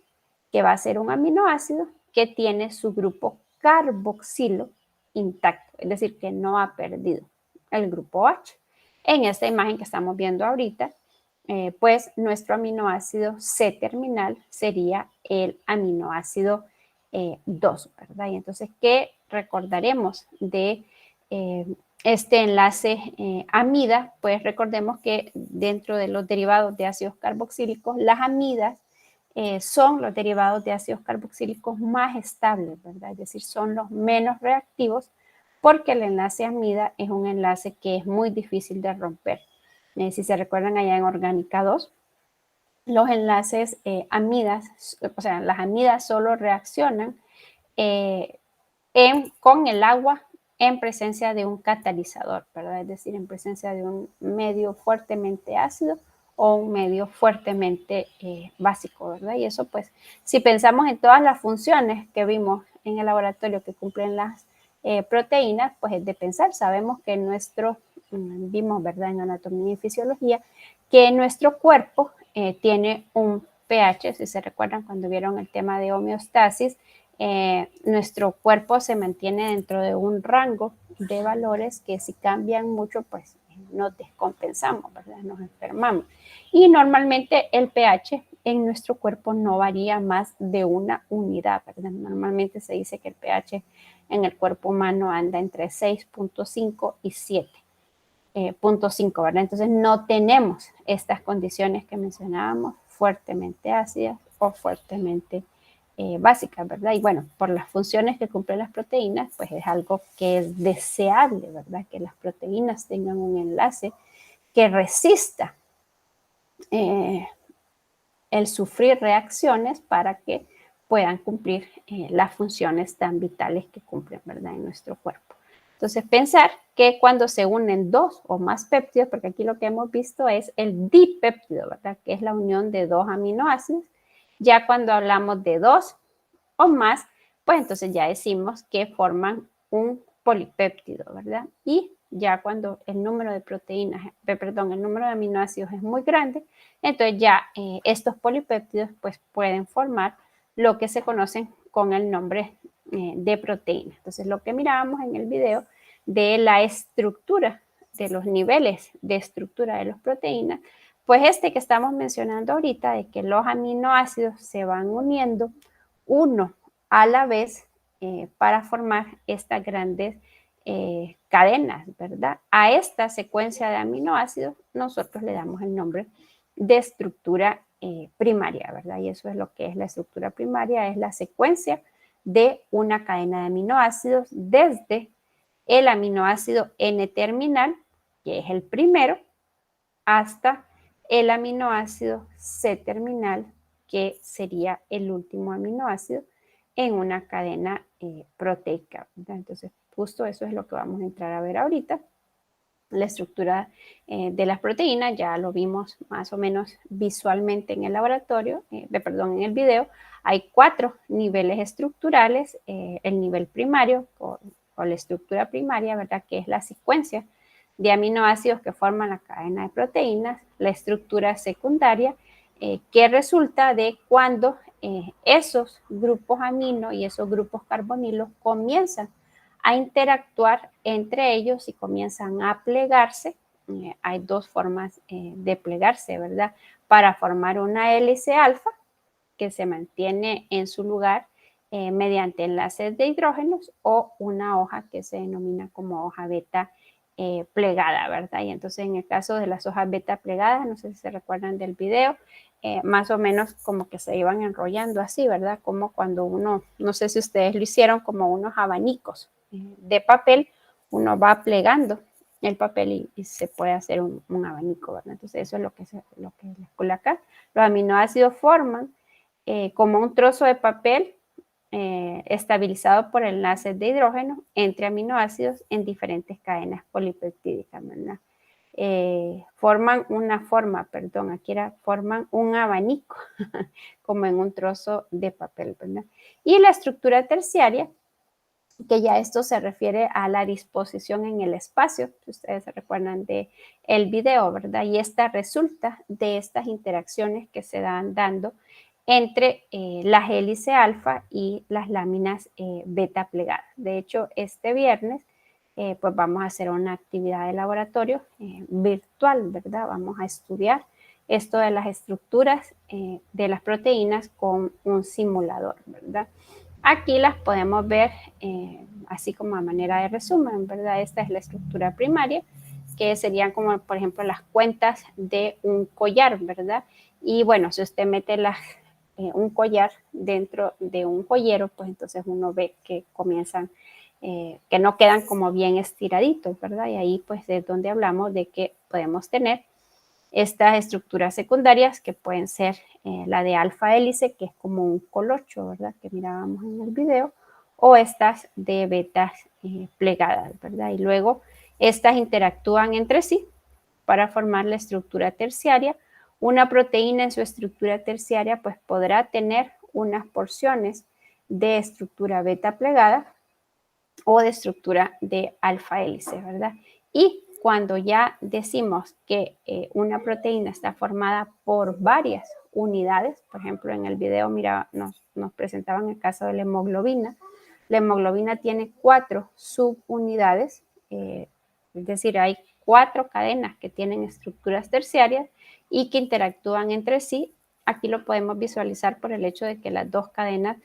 que va a ser un aminoácido que tiene su grupo carboxilo intacto, es decir, que no ha perdido el grupo OH. En esta imagen que estamos viendo ahorita, pues nuestro aminoácido C-terminal sería el aminoácido 2, ¿verdad? Y entonces, ¿qué recordaremos de este enlace amida? Pues recordemos que dentro de los derivados de ácidos carboxílicos, las amidas son los derivados de ácidos carboxílicos más estables, ¿verdad? Es decir, son los menos reactivos porque el enlace amida es un enlace que es muy difícil de romper. Si se recuerdan allá en Orgánica 2, los enlaces amidas, o sea, las amidas solo reaccionan con el agua en presencia de un catalizador, ¿verdad? Es decir, en presencia de un medio fuertemente ácido o un medio fuertemente básico, ¿verdad? Y eso, pues, si pensamos en todas las funciones que vimos en el laboratorio que cumplen las proteínas, pues es de pensar. Sabemos que vimos, ¿verdad? En anatomía y fisiología, que nuestro cuerpo tiene un pH, si se recuerdan cuando vieron el tema de homeostasis, nuestro cuerpo se mantiene dentro de un rango de valores que si cambian mucho, pues nos descompensamos, ¿verdad? Nos enfermamos. Y normalmente el pH en nuestro cuerpo no varía más de una unidad, ¿verdad? Normalmente se dice que el pH en el cuerpo humano anda entre 6.5 y 7.5, ¿verdad? Entonces no tenemos estas condiciones que mencionábamos, fuertemente ácidas o fuertemente básicas, ¿verdad? Y bueno, por las funciones que cumplen las proteínas, pues es algo que es deseable, ¿verdad? Que las proteínas tengan un enlace que resista el sufrir reacciones para que puedan cumplir las funciones tan vitales que cumplen, ¿verdad? En nuestro cuerpo. Entonces, pensar que cuando se unen dos o más péptidos, porque aquí lo que hemos visto es el dipéptido, ¿verdad? Que es la unión de dos aminoácidos. Ya cuando hablamos de dos o más, pues entonces ya decimos que forman un polipéptido, ¿verdad? Y ya cuando el número de proteínas, perdón, el número de aminoácidos es muy grande, entonces ya estos polipéptidos pues pueden formar lo que se conocen con el nombre de proteína. Entonces lo que mirábamos en el video de la estructura, de los niveles de estructura de las proteínas, pues este que estamos mencionando ahorita, de que los aminoácidos se van uniendo uno a la vez para formar estas grandes cadenas, ¿verdad? A esta secuencia de aminoácidos nosotros le damos el nombre de estructura primaria, ¿verdad? Y eso es lo que es la estructura primaria, es la secuencia de una cadena de aminoácidos desde el aminoácido N-terminal, que es el primero, hasta el aminoácido C-terminal, que sería el último aminoácido en una cadena proteica, ¿verdad? Entonces, justo eso es lo que vamos a entrar a ver ahorita. La estructura de las proteínas ya lo vimos más o menos visualmente en el laboratorio, en el video. Hay 4 niveles estructurales. El nivel primario o la estructura primaria, ¿verdad? Que es la secuencia de aminoácidos que forman la cadena de proteínas. La estructura secundaria, que resulta de cuando esos grupos amino y esos grupos carbonilos comienzan a interactuar entre ellos y comienzan a plegarse. Hay 2 formas de plegarse, ¿verdad? Para formar una hélice alfa que se mantiene en su lugar mediante enlaces de hidrógenos, o una hoja que se denomina como hoja beta plegada, ¿verdad? Y entonces en el caso de las hojas beta plegadas, no sé si se recuerdan del video, más o menos como que se iban enrollando así, ¿verdad? Como cuando uno, no sé si ustedes lo hicieron, como unos abanicos de papel, uno va plegando el papel y se puede hacer un abanico, ¿verdad? Entonces eso es lo que les coloca. Los aminoácidos forman como un trozo de papel estabilizado por enlaces de hidrógeno entre aminoácidos en diferentes cadenas polipeptídicas, ¿verdad? Forman un abanico, como en un trozo de papel, ¿verdad? Y la estructura terciaria, que ya esto se refiere a la disposición en el espacio, si ustedes se recuerdan de el video, ¿verdad? Y esta resulta de estas interacciones que se dan dando entre la hélice alfa y las láminas beta plegadas. De hecho, este viernes pues vamos a hacer una actividad de laboratorio virtual, ¿verdad? Vamos a estudiar esto de las estructuras de las proteínas con un simulador, ¿verdad? Aquí las podemos ver así como a manera de resumen, ¿verdad? Esta es la estructura primaria, que serían como, por ejemplo, las cuentas de un collar, ¿verdad? Y bueno, si usted mete un collar dentro de un joyero, pues entonces uno ve que comienzan, que no quedan como bien estiraditos, ¿verdad? Y ahí pues es donde hablamos de que podemos tener estas estructuras secundarias, que pueden ser la de alfa hélice, que es como un colocho, ¿verdad? Que mirábamos en el video, o estas de betas plegadas, ¿verdad? Y luego estas interactúan entre sí para formar la estructura terciaria. Una proteína en su estructura terciaria pues podrá tener unas porciones de estructura beta plegada o de estructura de alfa hélice, ¿verdad? Y cuando ya decimos que una proteína está formada por varias unidades, por ejemplo, en el video mira, nos presentaban el caso de la hemoglobina. La hemoglobina tiene 4 subunidades, es decir, hay 4 cadenas que tienen estructuras terciarias y que interactúan entre sí. Aquí lo podemos visualizar por el hecho de que las 2 cadenas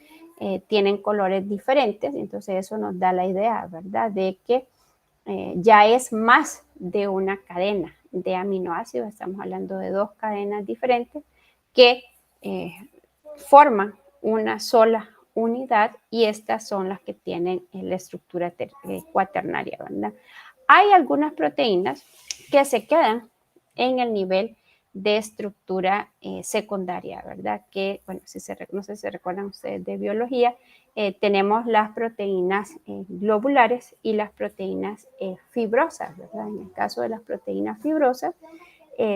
tienen colores diferentes, entonces eso nos da la idea, ¿verdad?, de que ya es más de una cadena de aminoácidos. Estamos hablando de 2 cadenas diferentes que forman una sola unidad y estas son las que tienen la estructura cuaternaria, ¿verdad? Hay algunas proteínas que se quedan en el nivel de estructura secundaria, ¿verdad? Que, bueno, no sé si se recuerdan ustedes de biología, tenemos las proteínas globulares y las proteínas fibrosas, ¿verdad? En el caso de las proteínas fibrosas,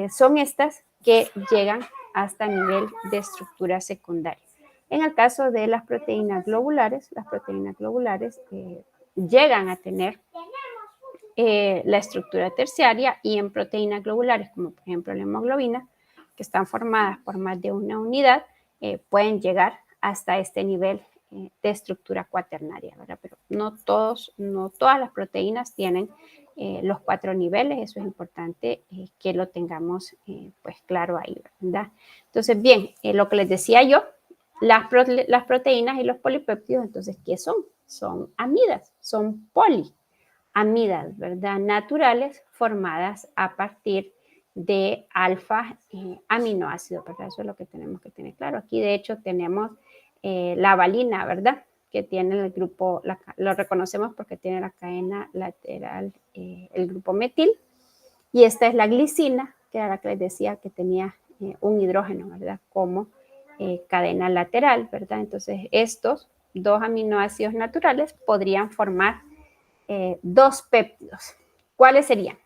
son estas que llegan hasta nivel de estructura secundaria. En el caso de las proteínas globulares llegan a tener la estructura terciaria y en proteínas globulares, como por ejemplo la hemoglobina, que están formadas por más de una unidad, pueden llegar hasta este nivel de estructura cuaternaria, ¿verdad? Pero no todas las proteínas tienen los 4 niveles, eso es importante que lo tengamos pues claro ahí, ¿verdad? Entonces, bien, lo que les decía yo, las proteínas y los polipéptidos, entonces, ¿qué son? Son amidas, son poliamidas, ¿verdad? Naturales formadas a partir de alfa aminoácidos, ¿verdad? Eso es lo que tenemos que tener claro. Aquí, de hecho, tenemos la valina, ¿verdad? Que tiene el grupo, lo reconocemos porque tiene la cadena lateral, el grupo metil. Y esta es la glicina, que era la que les decía que tenía un hidrógeno, ¿verdad? Como cadena lateral, ¿verdad? Entonces, estos 2 aminoácidos naturales podrían formar 2 péptidos. ¿Cuáles serían?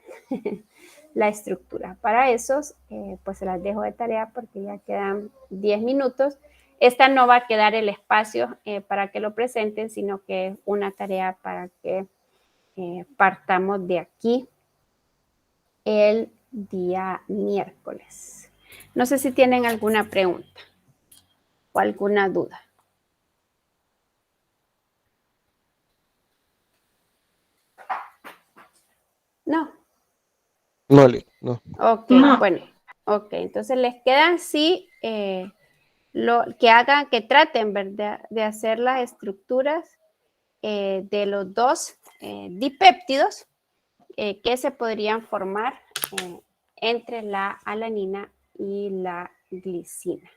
La estructura. Para esos, pues se las dejo de tarea porque ya quedan 10 minutos. Esta no va a quedar el espacio para que lo presenten, sino que es una tarea para que partamos de aquí el día miércoles. No sé si tienen alguna pregunta o alguna duda. No. No, no. Ok, No. bueno. Ok, entonces les quedan sí que traten, ¿verdad?, de hacer las estructuras de los 2 dipéptidos que se podrían formar entre la alanina y la glicina.